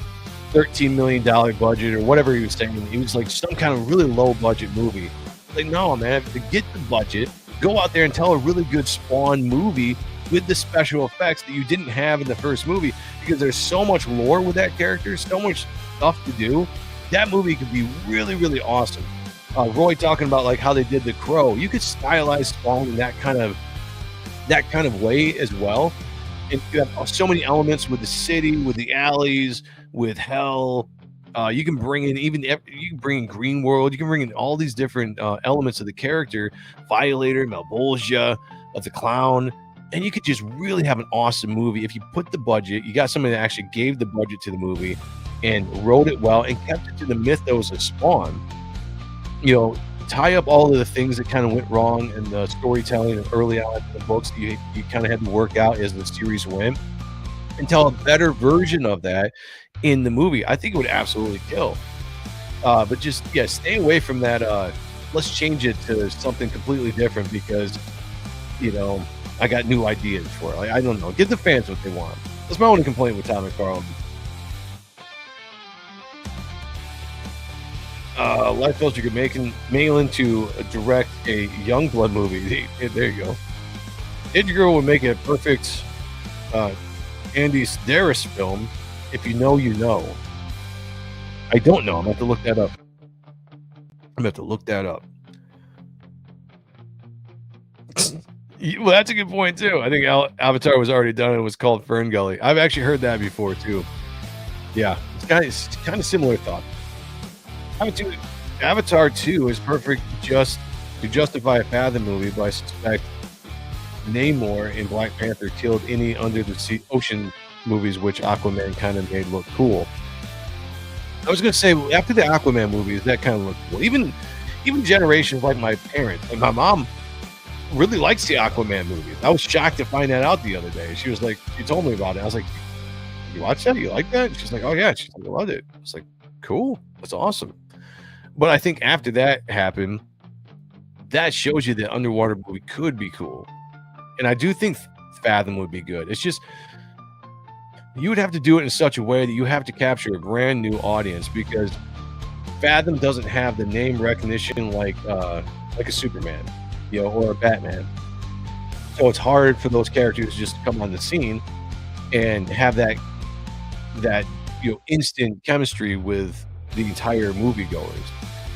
Speaker 4: $13 million budget or whatever he was saying. It was like some kind of really low budget movie. Like, no, man, to get the budget, go out there and tell a really good Spawn movie with the special effects that you didn't have in the first movie, because there's so much lore with that character, so much stuff to do. That movie could be really, really awesome. Roy talking about like how they did The Crow. You could stylize Spawn in that kind of way as well. And you have so many elements with the city, with the alleys, with hell. You can bring in Green World. You can bring in all these different elements of the character, Violator, Malbolgia, of the Clown, and you could just really have an awesome movie if you put the budget. You got somebody that actually gave the budget to the movie and wrote it well and kept it to the mythos of Spawn. tie up all of the things that kind of went wrong in the storytelling early on in the books you kind of had to work out as the series went, and tell a better version of that in the movie, I think it would absolutely kill. But just, yeah, stay away from that. Let's change it to something completely different because, you know, I got new ideas for it. Like, I don't know. Give the fans what they want. That's my only complaint with Tom McFarlane. Liefeld, you could make Malin to direct a Youngblood movie. There you go. Idgirl would make a perfect Andy Sedaris film. If you know, you know. I don't know. I'm going to have to look that up. Well, that's a good point, too. I think Avatar was already done. It was called Fern Gully. I've actually heard that before, too. Yeah, it's kind of similar thought. Avatar 2 is perfect just to justify a Fathom movie, but I suspect Namor in Black Panther killed any under the sea ocean movies, which Aquaman kind of made look cool. I was going to say, after the Aquaman movies, that kind of looked cool. Even generations like my parents, like my mom, really likes the Aquaman movies. I was shocked to find that out the other day. She was like, she told me about it. I was like, you watch that? You like that? And she's like, oh yeah. She's like, I loved it. I was like, cool. That's awesome. But I think after that happened, that shows you that underwater movie could be cool. And I do think Fathom would be good. It's just, you would have to do it in such a way that you have to capture a brand new audience, because Fathom doesn't have the name recognition like a Superman, you know, or a Batman. So it's hard for those characters to just come on the scene and have that you know, instant chemistry with the entire moviegoers.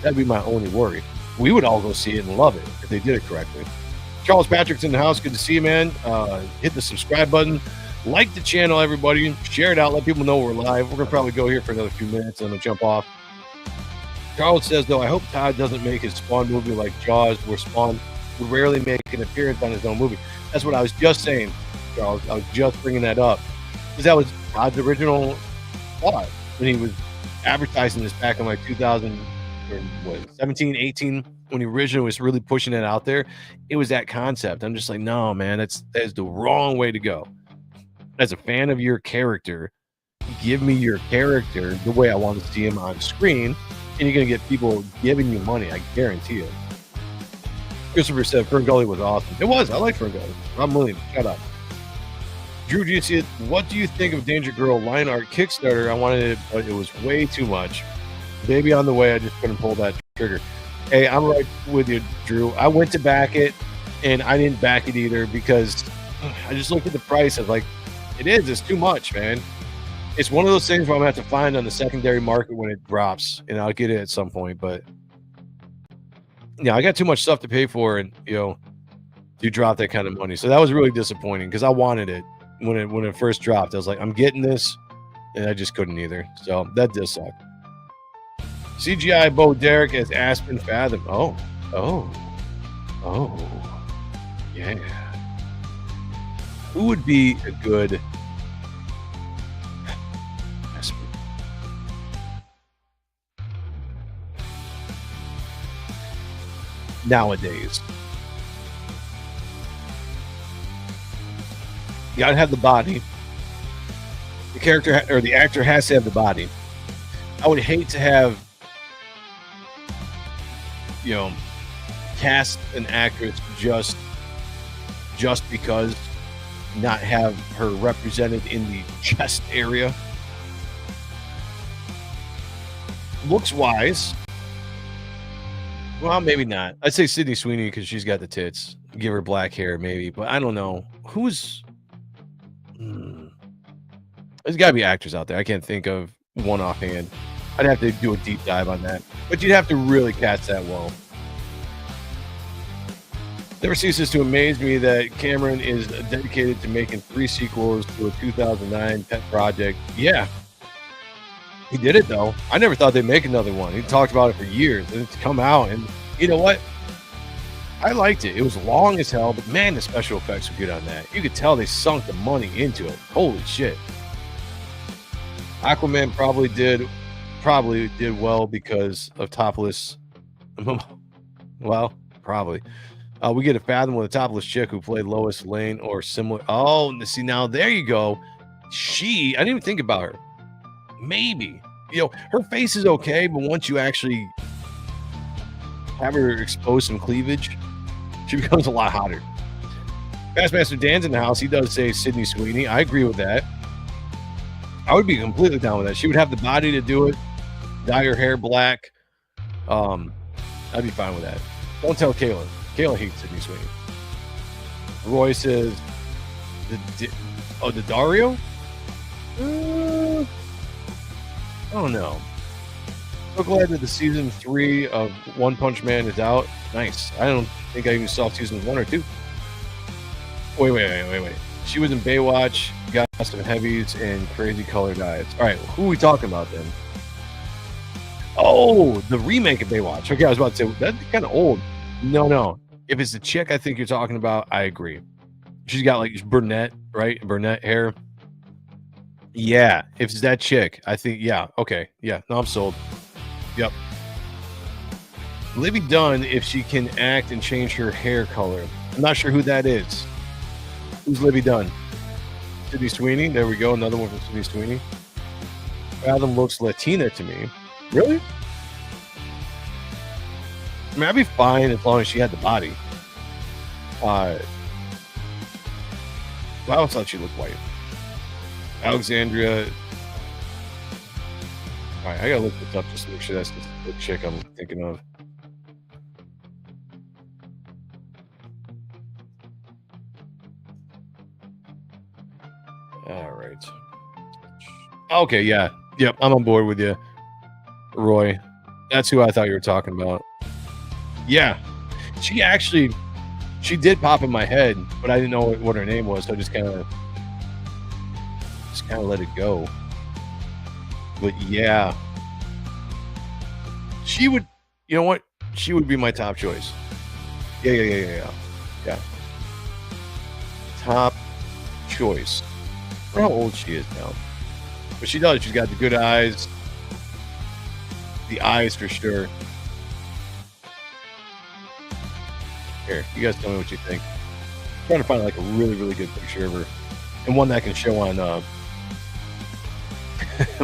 Speaker 4: That'd be my only worry. We would all go see it and love it if they did it correctly. Charles Patrick's in the house. Good to see you, man. Hit the subscribe button. Like the channel, everybody. Share it out. Let people know we're live. We're going to probably go here for another few minutes and I'm going to jump off. Charles says, though, I hope Todd doesn't make his Spawn movie like Jaws, where Spawn would rarely make an appearance on his own movie. That's what I was just saying, Charles. I was just bringing that up. Because that was Todd's original thought when he was advertising this back in like 2017, 18, when he originally was really pushing it out there. It was that concept. I'm just like, no, man, that is the wrong way to go. As a fan of your character, give me your character the way I want to see him on screen, and you're going to get people giving you money. I guarantee it. Christopher said Fern Gully was awesome. It was. I like Fern Gully. Rob Williams, shut up. Drew, do you see it? What do you think of Danger Girl line art Kickstarter? I wanted it, but it was way too much. Baby on the way. I just couldn't pull that trigger. Hey, I'm right with you, Drew. I went to back it, and I didn't back it either because I just looked at the price. I was like, it's too much, man. It's one of those things where I'm going to have to find on the secondary market when it drops, and I'll get it at some point. But yeah, I got too much stuff to pay for, and you know, you drop that kind of money. So that was really disappointing because I wanted it when it first dropped. I was like, I'm getting this, and I just couldn't either. So that does suck. CGI Bo Derek as Aspen Fathom. Oh, yeah. Who would be a good Aspen? Nowadays, you gotta have the body. The character or the actor has to have the body. I would hate to have, you know, cast an actress just because, not have her represented in the chest area. Looks wise, well, maybe not. I'd say Sydney Sweeney because she's got the tits. Give her black hair, maybe, but I don't know who's. There's got to be actors out there. I can't think of one offhand. I'd have to do a deep dive on that, but you'd have to really cast that well. Never ceases to amaze me that Cameron is dedicated to making 3 sequels to a 2009 pet project. Yeah, he did it though. I never thought they'd make another one. He talked about it for years, and it's come out. And you know what? I liked it. It was long as hell, but man, the special effects were good on that. You could tell they sunk the money into it. Holy shit! Aquaman probably did well because of topless Well, probably. We get a Fathom with a topless chick who played Lois Lane or similar. Oh, see, now there you go. I didn't even think about her. Maybe. Her face is okay, but once you actually have her expose some cleavage, she becomes a lot hotter. Bassmaster Dan's in the house. He does say Sydney Sweeney. I agree with that. I would be completely down with that. She would have the body to do it. Dye her hair black. I'd be fine with that. Don't tell Kayla. Kayla hates Sydney Sweeney. Roy says, the Dario? I don't know. So glad that the season 3 of One Punch Man is out. Nice. I don't think I even saw seasons 1 or 2. Wait. She was in Baywatch, got some heavies, and crazy colored eyes. All right, who are we talking about then? Oh, the remake of Baywatch. Okay, I was about to say, that's kind of old. No. If it's the chick I think you're talking about, I agree. She's got like brunette, right? Brunette hair. Yeah, if it's that chick, I think, yeah, okay. Yeah, no, I'm sold. Yep. Libby Dunn, if she can act and change her hair color. I'm not sure who that is. Who's Libby Dunn? Sydney Sweeney. There we go. Another one from Sydney Sweeney. Fathom looks Latina to me. Really? I mean, I'd be fine as long as she had the body. I always thought she looked white. Alexandria. All right, I gotta look this up just to make sure that's the chick I'm thinking of. All right. Okay, yeah. Yep, I'm on board with you, Roy. That's who I thought you were talking about. Yeah. She did pop in my head, but I didn't know what her name was, so I just kind of let it go. But yeah. She would, you know what? She would be my top choice. Yeah. Top choice. I don't know how old she is now. But she does. She's got the good eyes. The eyes for sure. Here, you guys tell me what you think. I'm trying to find like a really, really good picture of her. And one that I can show on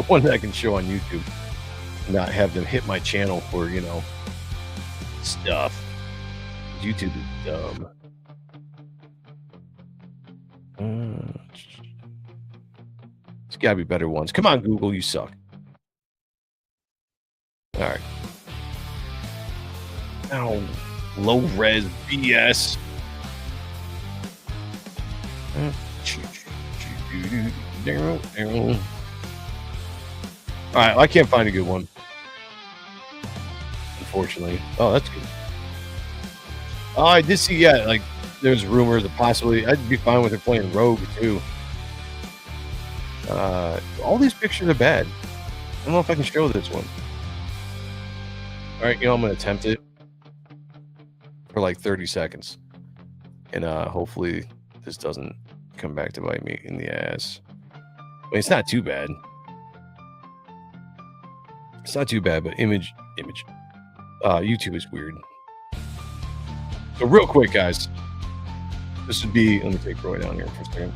Speaker 4: one that I can show on YouTube. Not have them hit my channel for, stuff. YouTube is dumb. There's gotta be better ones. Come on, Google, you suck. All right. Now, low res BS. All right, I can't find a good one. Unfortunately. Oh, that's good. Oh, I did see, yeah, like, there's rumors that possibly, I'd be fine with her playing Rogue, too. All these pictures are bad. I don't know if I can show this one. All right, I'm going to attempt it for like 30 seconds. And hopefully this doesn't come back to bite me in the ass. I mean, it's not too bad. It's not too bad, but image. YouTube is weird. So real quick, guys. This would be, let me take Roy down here for a second.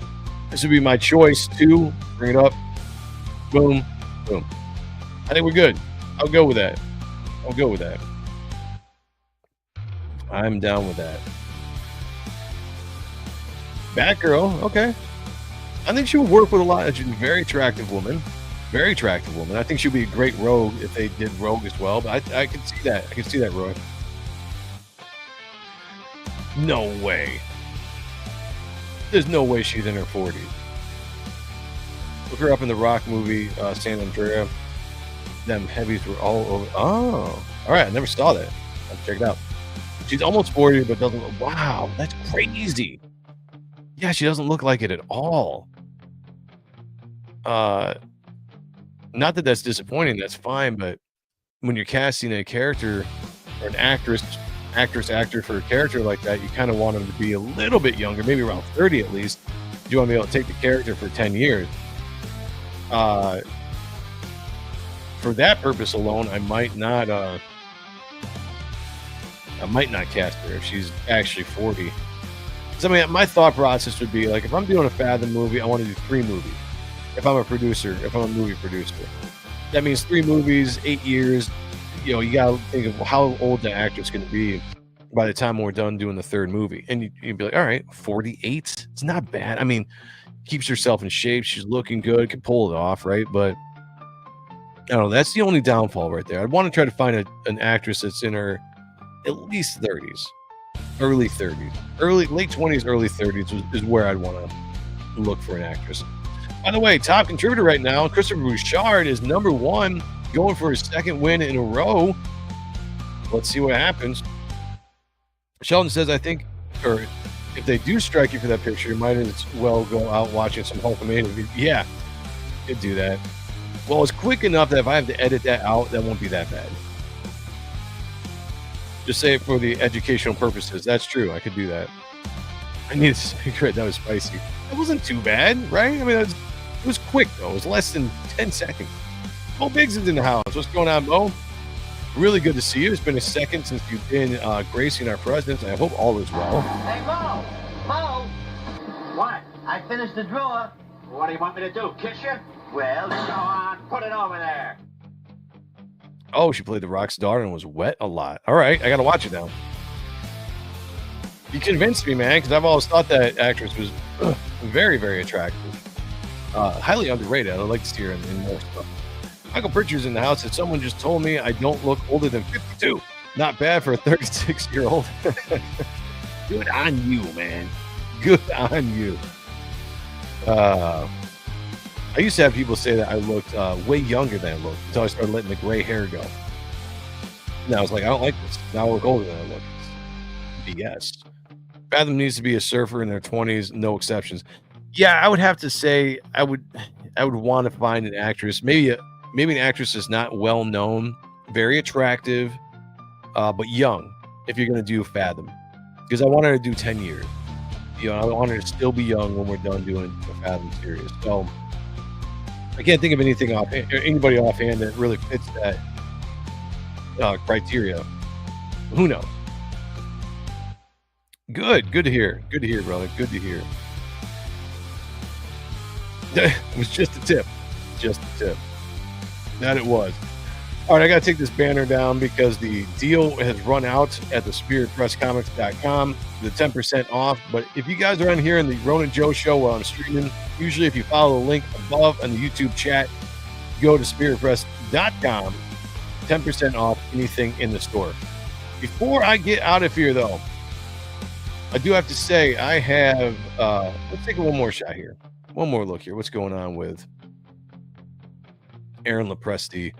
Speaker 4: This would be my choice to bring it up. Boom. I think we're good. I'll go with that. I'm down with that. Batgirl, okay. I think she would work with a lot. She's a very attractive woman. I think she'd be a great Rogue if they did Rogue as well. But I can see that. I can see that, Roy. No way. There's no way she's in her 40s. Look her up in the Rock movie, San Andreas. Them heavies were all over. Oh, all right. I never saw that. I'll check it out. She's almost 40, but doesn't look. Wow, that's crazy. Yeah, she doesn't look like it at all. Not that that's disappointing. That's fine. But when you're casting a character or an actor for a character like that, you kind of want them to be a little bit younger, maybe around 30 at least. You want to be able to take the character for 10 years. For that purpose alone, I might not I might not cast her if she's actually 40. So, I mean, my thought process would be like, if I'm doing a Fathom movie, I want to do 3 movies. If I'm a producer, if I'm a movie producer, that means 3 movies, 8 years. You know, you got to think of how old the actor's going to be by the time we're done doing the 3rd movie. And you'd be like, all right, 48. It's not bad. I mean, keeps herself in shape. She's looking good. Can pull it off, right? But I don't know. That's the only downfall right there. I'd want to try to find an actress that's in her at least 30s, early 30s, late 20s, early 30s is where I'd want to look for an actress. By the way, top contributor right now, Christopher Bouchard is number 1, going for his 2nd win in a row. Let's see what happens. Sheldon says, I think, or if they do strike you for that picture, you might as well go out watching some Hulkamania. Yeah, could do that. Well, it's quick enough that if I have to edit that out, that won't be that bad. Just say it for the educational purposes. That's true. I could do that. I need a cigarette. That was spicy. It wasn't too bad, right? I mean, it was quick, though. It was less than 10 seconds. Mo Biggs is in the house. What's going on, Mo? Really good to see you. It's been a second since you've been gracing our presence. I hope all is well.
Speaker 8: Hey, Mo! Mo! What? I finished the drawer. What do you want me to do, kiss you? Well, go on. Put it over there.
Speaker 4: Oh, she played the Rock's daughter and was wet a lot. All right, I got to watch it now. You convinced me, man, because I've always thought that actress was very, very attractive. Highly underrated. I'd like to see her in more stuff. Michael Pritchard's in the house. That someone just told me I don't look older than 52. Not bad for a 36-year-old. Good on you, man. Good on you. I used to have people say that I looked way younger than I looked until I started letting the gray hair go. And I was like, I don't like this. Now I look older than I look. BS. Fathom needs to be a surfer in their 20s, no exceptions. Yeah, I would have to say I would want to find an actress, maybe an actress that's not well known, very attractive, but young. If you're going to do Fathom, because I want her to do 10 years. You know, I want her to still be young when we're done doing the Fathom series. So I can't think of anybody offhand that really fits that criteria. Who knows? Good to hear. Good to hear, brother. Good to hear. It was just a tip. Just a tip. That it was. All right, I got to take this banner down because the deal has run out at the spiritpresscomics.com. The 10% off. But if you guys are on here in the Ronin Joe show while I'm streaming, usually if you follow the link above on the YouTube chat, go to spiritpress.com. 10% off anything in the store. Before I get out of here, though, I do have to say I have, let's take one more shot here. One more look here. What's going on with Aaron Lepresti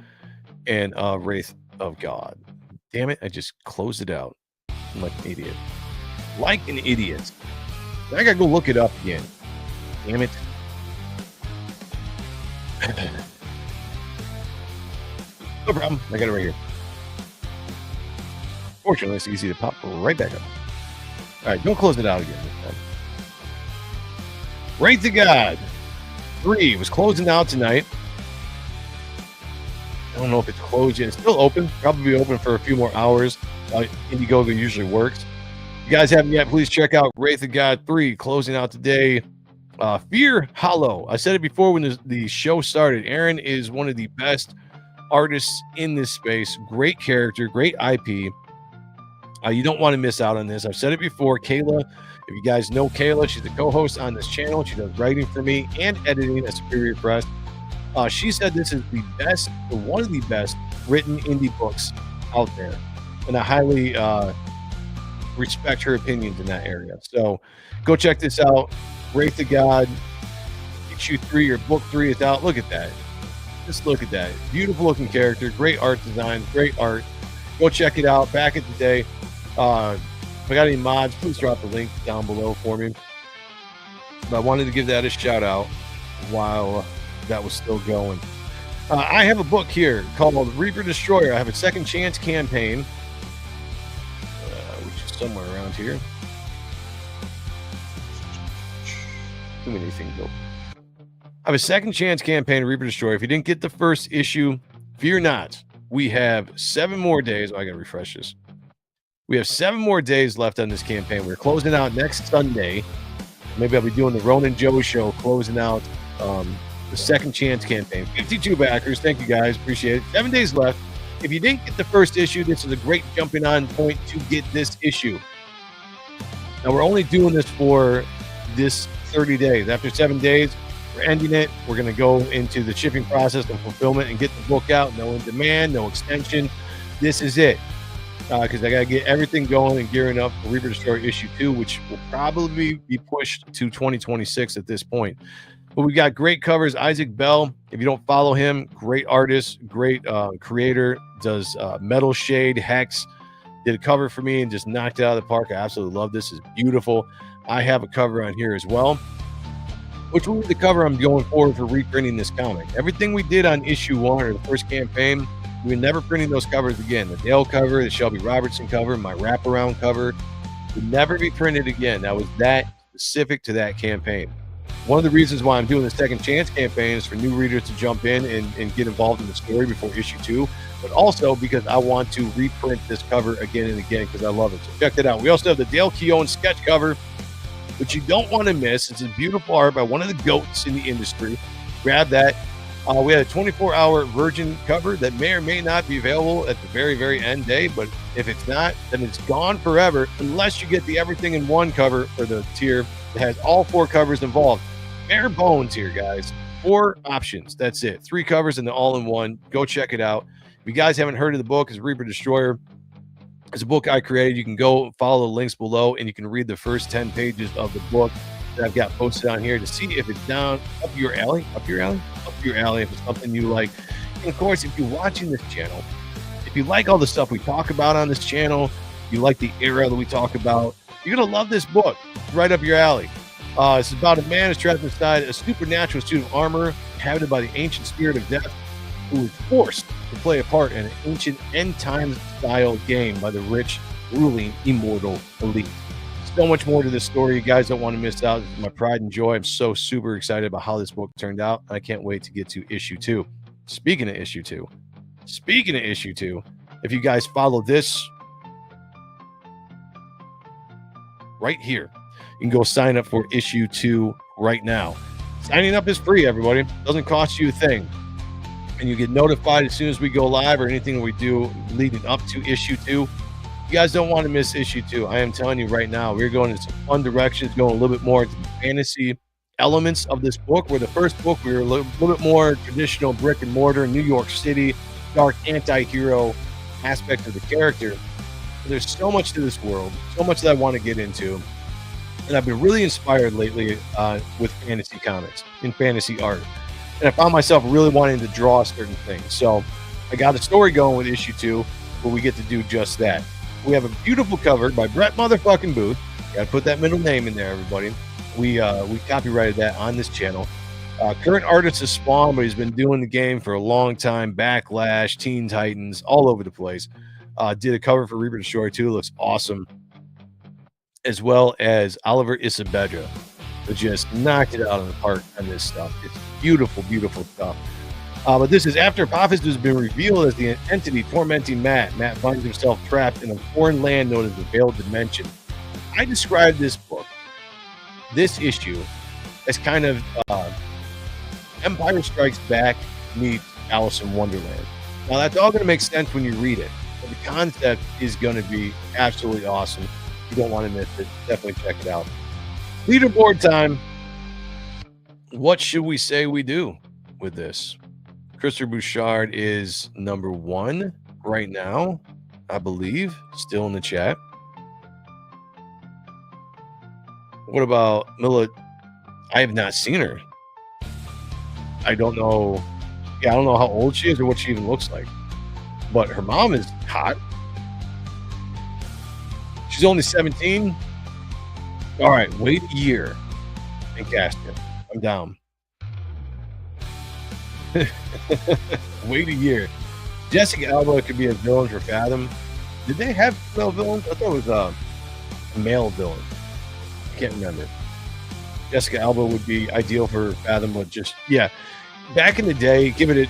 Speaker 4: and Wraith of God? Damn it, I just closed it out. I'm like an idiot. Like an idiot. I gotta go look it up again. Damn it. No problem. I got it right here. Fortunately, it's easy to pop right back up. All right, don't close it out again. Wraith to God 3 was closing out tonight. I don't know if it's closed yet. It's still open. Probably open for a few more hours. Indiegogo usually works. If you guys haven't yet, please check out Wraith of God 3 closing out today. Fear Hollow. I said it before when the show started. Aaron is one of the best artists in this space. Great character, great IP. You don't want to miss out on this. I've said it before. Kayla, if you guys know Kayla, she's a co-host on this channel. She does writing for me and editing at Superior Press. She said this is the best, or one of the best written indie books out there. And I highly respect her opinions in that area. So go check this out. Wraith of God, issue 3 or book 3 is out. Look at that. Just look at that. Beautiful looking character, great art design, great art. Go check it out. Back in the day. If I got any mods, please drop the link down below for me. But I wanted to give that a shout out while that was still going. I have a book here called Reaper Destroyer. I have a second chance campaign, which is somewhere around here. Too many things though. I have a second chance campaign, Reaper Destroyer. If you didn't get the first issue, fear not. We have 7 more days. Oh, I gotta refresh this. We have 7 more days left on this campaign. We're closing out next Sunday. Maybe I'll be doing the Ronin Joe show, closing out the second chance campaign. 52 backers. Thank you guys. Appreciate it. 7 days left. If you didn't get the first issue, this is a great jumping on point to get this issue. Now, we're only doing this for this 30 days. After 7 days, we're ending it. We're going to go into the shipping process and fulfillment and get the book out. No in demand, no extension. This is it. Because I got to get everything going and gearing up for Reaper Destroyer issue 2, which will probably be pushed to 2026 at this point. But we got great covers. Isaac Bell, if you don't follow him, great artist, great creator, does Metal Shade, Hex, did a cover for me and just knocked it out of the park. I absolutely love this. It's beautiful. I have a cover on here as well, which will be the cover I'm going forward for reprinting this comic. Everything we did on issue 1 or the first campaign, we're never printing those covers again. The Dale cover, the Shelby Robertson cover, my wraparound cover would never be printed again. That was that specific to that campaign. One of the reasons why I'm doing the second chance campaign is for new readers to jump in and get involved in the story before issue 2, but also because I want to reprint this cover again and again because I love it. So check that out. We also have the Dale Keown sketch cover, which you don't want to miss. It's a beautiful art by one of the GOATs in the industry. Grab that. We had a 24-hour Virgin cover that may or may not be available at the very, very end day, but if it's not, then it's gone forever unless you get the everything in one cover for the tier that has all 4 covers involved. Bare bones here, guys. 4 options. That's it. 3 covers and the all-in-one. Go check it out. If you guys haven't heard of the book, it's Reaper Destroyer. It's a book I created. You can go follow the links below, and you can read the first 10 pages of the book that I've got posted on here to see if it's down up your alley, if it's something you like. And of course, if you're watching this channel, if you like all the stuff we talk about on this channel, you like the era that we talk about, you're going to love this book. It's right up your alley. It's about a man who's trapped inside a supernatural suit of armor inhabited by the ancient spirit of death, who is forced to play a part in an ancient end times style game by the rich, ruling, immortal elite. So much more to this story. You guys don't want to miss out. This is my pride and joy. I'm so super excited about how this book turned out. I can't wait to get to issue 2. Speaking of issue 2, if you guys follow this right here, you can go sign up for issue 2 right now. Signing up is free, everybody. Doesn't cost you a thing. And you get notified as soon as we go live or anything we do leading up to issue 2. You guys don't want to miss issue 2. I am telling you right now, we're going in some fun directions, going a little bit more into the fantasy elements of this book, where the first book we were a little bit more traditional brick and mortar, New York City, dark anti-hero aspect of the character. But there's so much to this world, so much that I want to get into. And I've been really inspired lately with fantasy comics and fantasy art. And I found myself really wanting to draw certain things. So I got a story going with issue 2 where we get to do just that. We have a beautiful cover by Brett motherfucking Booth. Got to put that middle name in there, everybody. We copyrighted that on this channel. Current artist is Spawn, but he's been doing the game for a long time. Backlash, Teen Titans, all over the place. Did a cover for Reaper Destroyer 2. Looks awesome. As well as Oliver Isabedra, who just knocked it out of the park on this stuff. It's beautiful, beautiful stuff. But this is after Apophis has been revealed as the entity tormenting Matt. Matt finds himself trapped in a foreign land known as the Veiled Dimension. I described this book, this issue, as kind of Empire Strikes Back meets Alice in Wonderland. Now, that's all going to make sense when you read it, but the concept is going to be absolutely awesome. You don't want to miss it. Definitely check it out. Leaderboard time. What should we say we do with this? Christopher Bouchard is number 1 right now, I believe, still in the chat. What about Mila? I have not seen her. I don't know. Yeah, I don't know how old she is or what she even looks like. But her mom is hot. She's only 17. All right, wait a year and cast her. I'm down. Wait a year. Jessica Alba could be a villain for Fathom. Did they have female villains? I thought it was a male villain. I can't remember. Jessica Alba would be ideal for Fathom, but just, yeah. Back in the day, give it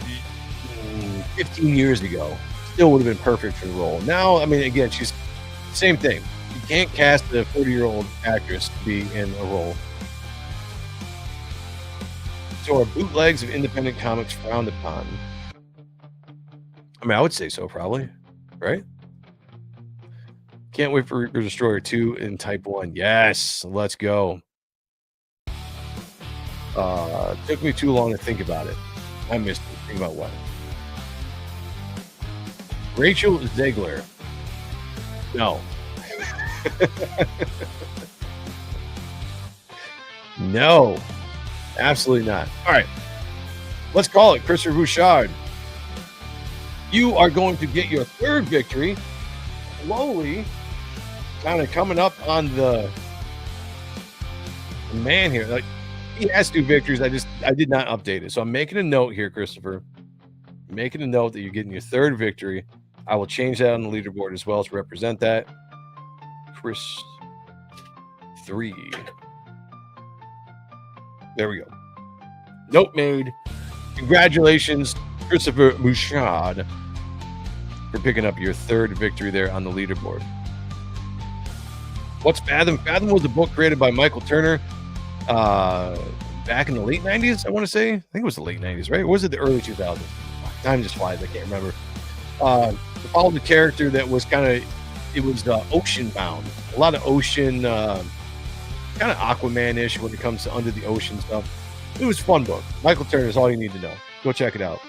Speaker 4: 15 years ago, still would have been perfect for the role. Now, I mean, again, she's Same thing. You can't cast a 40-year-old actress to be in a role. So are bootlegs of independent comics frowned upon? I mean, I would say so, probably. Right? Can't wait for Reaper Destroyer 2 in Type 1. Yes, let's go. Took me too long to think about it. I missed it. Think about what? Rachel Zegler. No. No. Absolutely not. All right. Let's call it Christopher Bouchard. You are going to get your third victory. Slowly. Kind of coming up on the man here. Like, he has 2 victories. I did not update it. So I'm making a note here, Christopher. Making a note that you're getting your third victory. I will change that on the leaderboard as well to represent that. Chris 3. There we go. Note made. Congratulations, Christopher Bouchard, for picking up your third victory there on the leaderboard. What's Fathom? Fathom was a book created by Michael Turner back in the late 90s, I want to say. I think it was the late 90s, right? Or was it the early 2000s? Time just flies. I can't remember. It followed the character that was it was ocean bound. A lot of ocean, kind of Aquaman-ish when it comes to under the ocean stuff. It was a fun book. Michael Turner is all you need to know. Go check it out.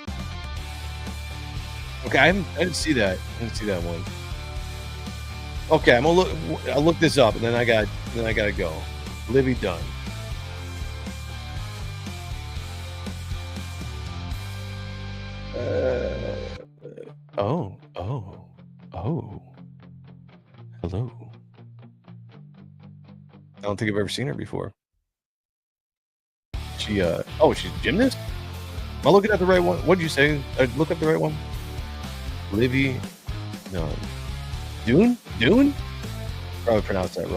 Speaker 4: Okay, I didn't see that. I didn't see that one. Okay, I'll look this up, and then I gotta go. Livy Dunn. Hello. I don't think I've ever seen her before. She's a gymnast? Am I looking at the right one? What did you say? Look up the right one? Livy Dunn. Dune? Probably pronounced that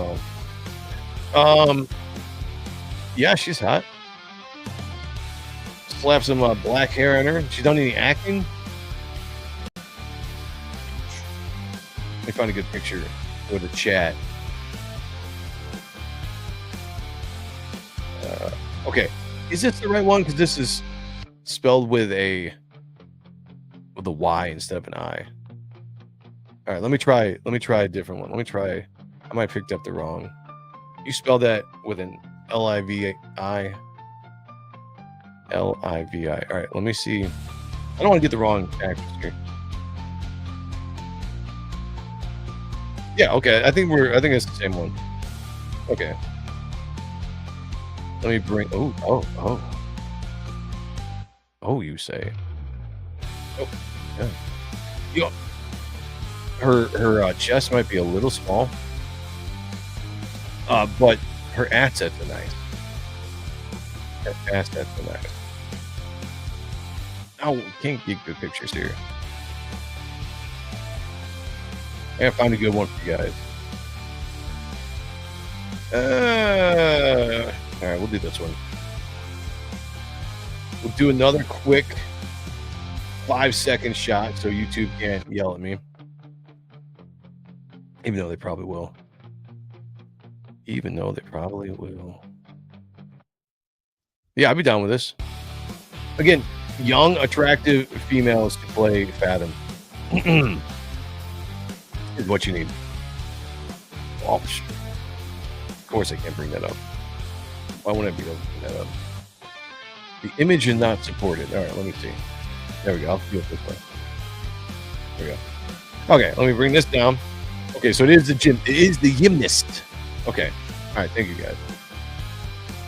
Speaker 4: wrong. Yeah, she's hot. Slap some black hair on her. She's done any acting? Let me find a good picture for the chat. Okay, is this the right one? Because this is spelled with a Y instead of an I. All right, let me try a different one. I might have picked up the wrong. You spelled that with an L-I-V-I. L-I-V-I. All right, let me see. I don't want to get the wrong actress here. Yeah, okay. I think it's the same one. Okay. Let me bring. Oh, you say. Oh, yeah. Yo. Her chest might be a little small, but her assets are nice. Her assets are nice. Oh, can't get good pictures here. I gotta find a good one for you guys. All right, we'll do this one. We'll do another quick 5-second shot so YouTube can't yell at me. Even though they probably will. Yeah, I'd be down with this. Again, young, attractive females to play Fathom. Is what you need. Oh, of course I can't bring that up. Why wouldn't I be able to bring that up? The image is not supported. All right, let me see. There we go. I'll do it this way. There we go. Okay, let me bring this down. Okay, so it is the gym. It is the gymnast. Okay. All right, thank you guys.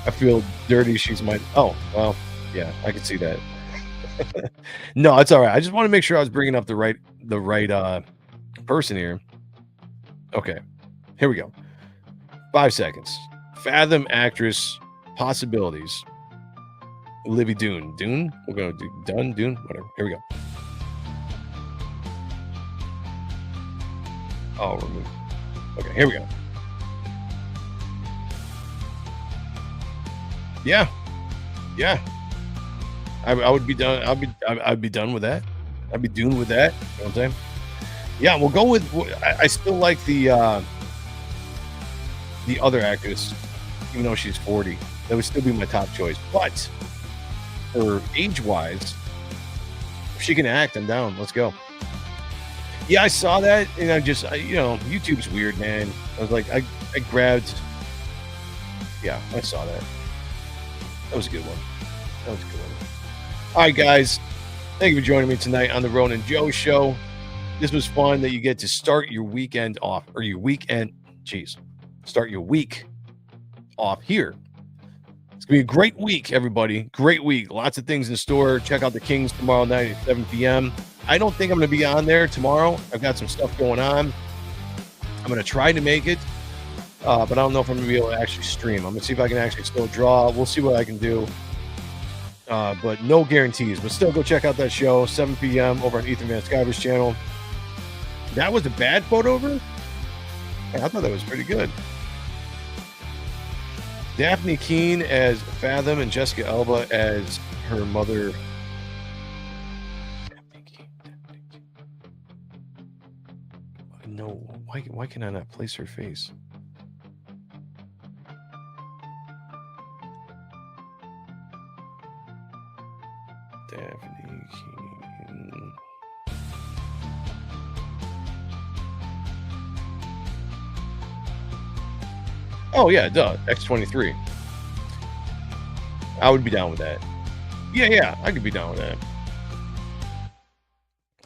Speaker 4: I feel dirty. She's my. Oh, well, yeah, I can see that. No, it's all right. I just want to make sure I was bringing up the right person here. Okay, here we go. 5 seconds. Fathom actress possibilities. Livy Dune. Dune? We're going to do Dunn, Dune, whatever. Here we go. Oh, remove. Okay, here we go. Yeah. I would be done. I'd be done with that. I'd be done with that. You know what I'm saying? Yeah, we'll go with. I still like the other actress, even though she's 40. That would still be my top choice. But for age-wise, if she can act, I'm down. Let's go. Yeah, I saw that, and I YouTube's weird, man. I was like, I grabbed. Yeah, I saw that. That was a good one. All right, guys. Thank you for joining me tonight on the Ronin Joe Show. This was fun that you get to start your weekend off, or your weekend. Start your week off here. It's going to be a great week, everybody. Great week. Lots of things in store. Check out the Kings tomorrow night at 7 p.m. I don't think I'm going to be on there tomorrow. I've got some stuff going on. I'm going to try to make it, but I don't know if I'm going to be able to actually stream. I'm going to see if I can actually still draw. We'll see what I can do, but no guarantees. But still, go check out that show, 7 p.m. over on Ethan Van Sciver's channel. That was a bad photo over? I thought that was pretty good. Daphne Keane as Fathom and Jessica Alba as her mother. Daphne Keane. No, why can I not place her face? Daphne Keane. Oh, yeah, duh. X23. I would be down with that. Yeah, I could be down with that.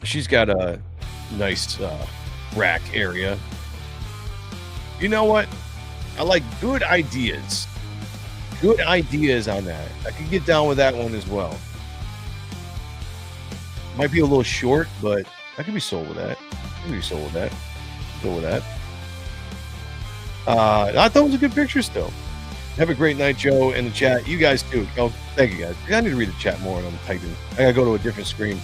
Speaker 4: She's got a nice rack area. You know what? I like good ideas. Good ideas on that. I could get down with that one as well. Might be a little short, but I could be sold with that. Go with that. I thought it was a good picture still. Have a great night, Joe, in the chat. You guys too. Oh, thank you, guys. I need to read the chat more and I'm typing. I gotta go to a different screen.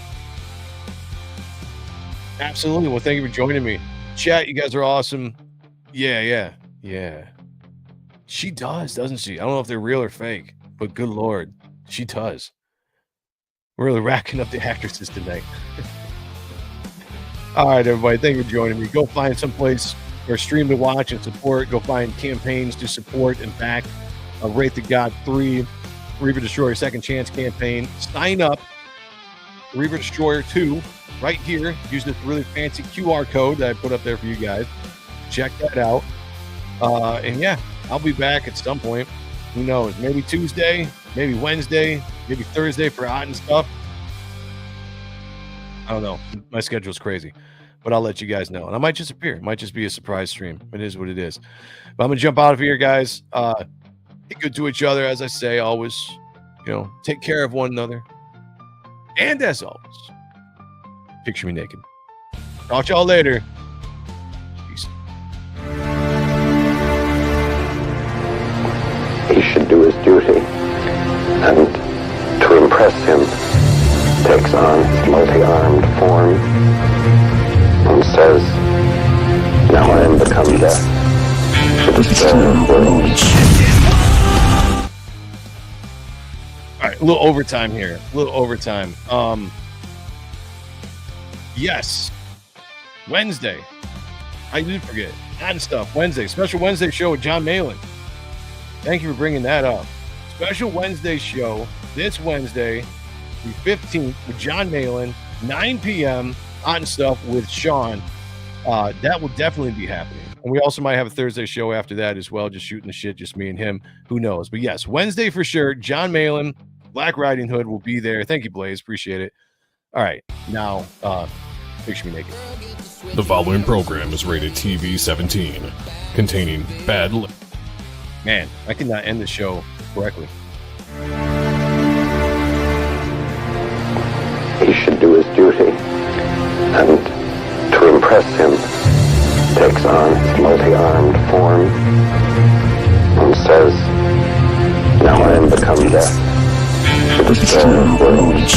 Speaker 4: Absolutely. Well, thank you for joining me. Chat, you guys are awesome. Yeah. She does, doesn't she? I don't know if they're real or fake, but good Lord, she does. We're really racking up the actresses tonight. All right, everybody. Thank you for joining me. Go find someplace or stream to watch and support. Go find campaigns to support and back Wraith of God 3, Reaper Destroyer Second Chance campaign. Sign up. Reaper Destroyer 2 right here. Use this really fancy QR code that I put up there for you guys. Check that out. And yeah, I'll be back at some point. Who knows? Maybe Tuesday, maybe Wednesday, maybe Thursday for hot and stuff. I don't know. My schedule's crazy. But I'll let you guys know. And I might just appear. It might just be a surprise stream. It is what it is. But I'm going to jump out of here, guys. Be good to each other, as I say, always. Take care of one another. And as always, picture me naked. Talk to y'all later. Peace.
Speaker 9: He should do his duty. And to impress him, takes on his multi-armed form and says, "Now I am become death, to destroy worlds."
Speaker 4: All right, a little overtime here. Yes, Wednesday. I did forget. Hot stuff. Wednesday, special Wednesday show with John Malin. Thank you for bringing that up. Special Wednesday show this Wednesday, the 15th, with John Malin, 9 p.m. Hot stuff with Sean. That will definitely be happening. And we also might have a Thursday show after that as well, just shooting the shit, just me and him. Who knows? But yes, Wednesday for sure. John Malin, Black Riding Hood will be there. Thank you, Blaze. Appreciate it. All right. Now, picture me naked.
Speaker 1: The following program is rated TV-17, containing bad...
Speaker 4: Man, I cannot end the show correctly.
Speaker 9: He should do his duty. And to impress him, takes on his multi-armed form and says, "Now I am become death, to destroy worlds."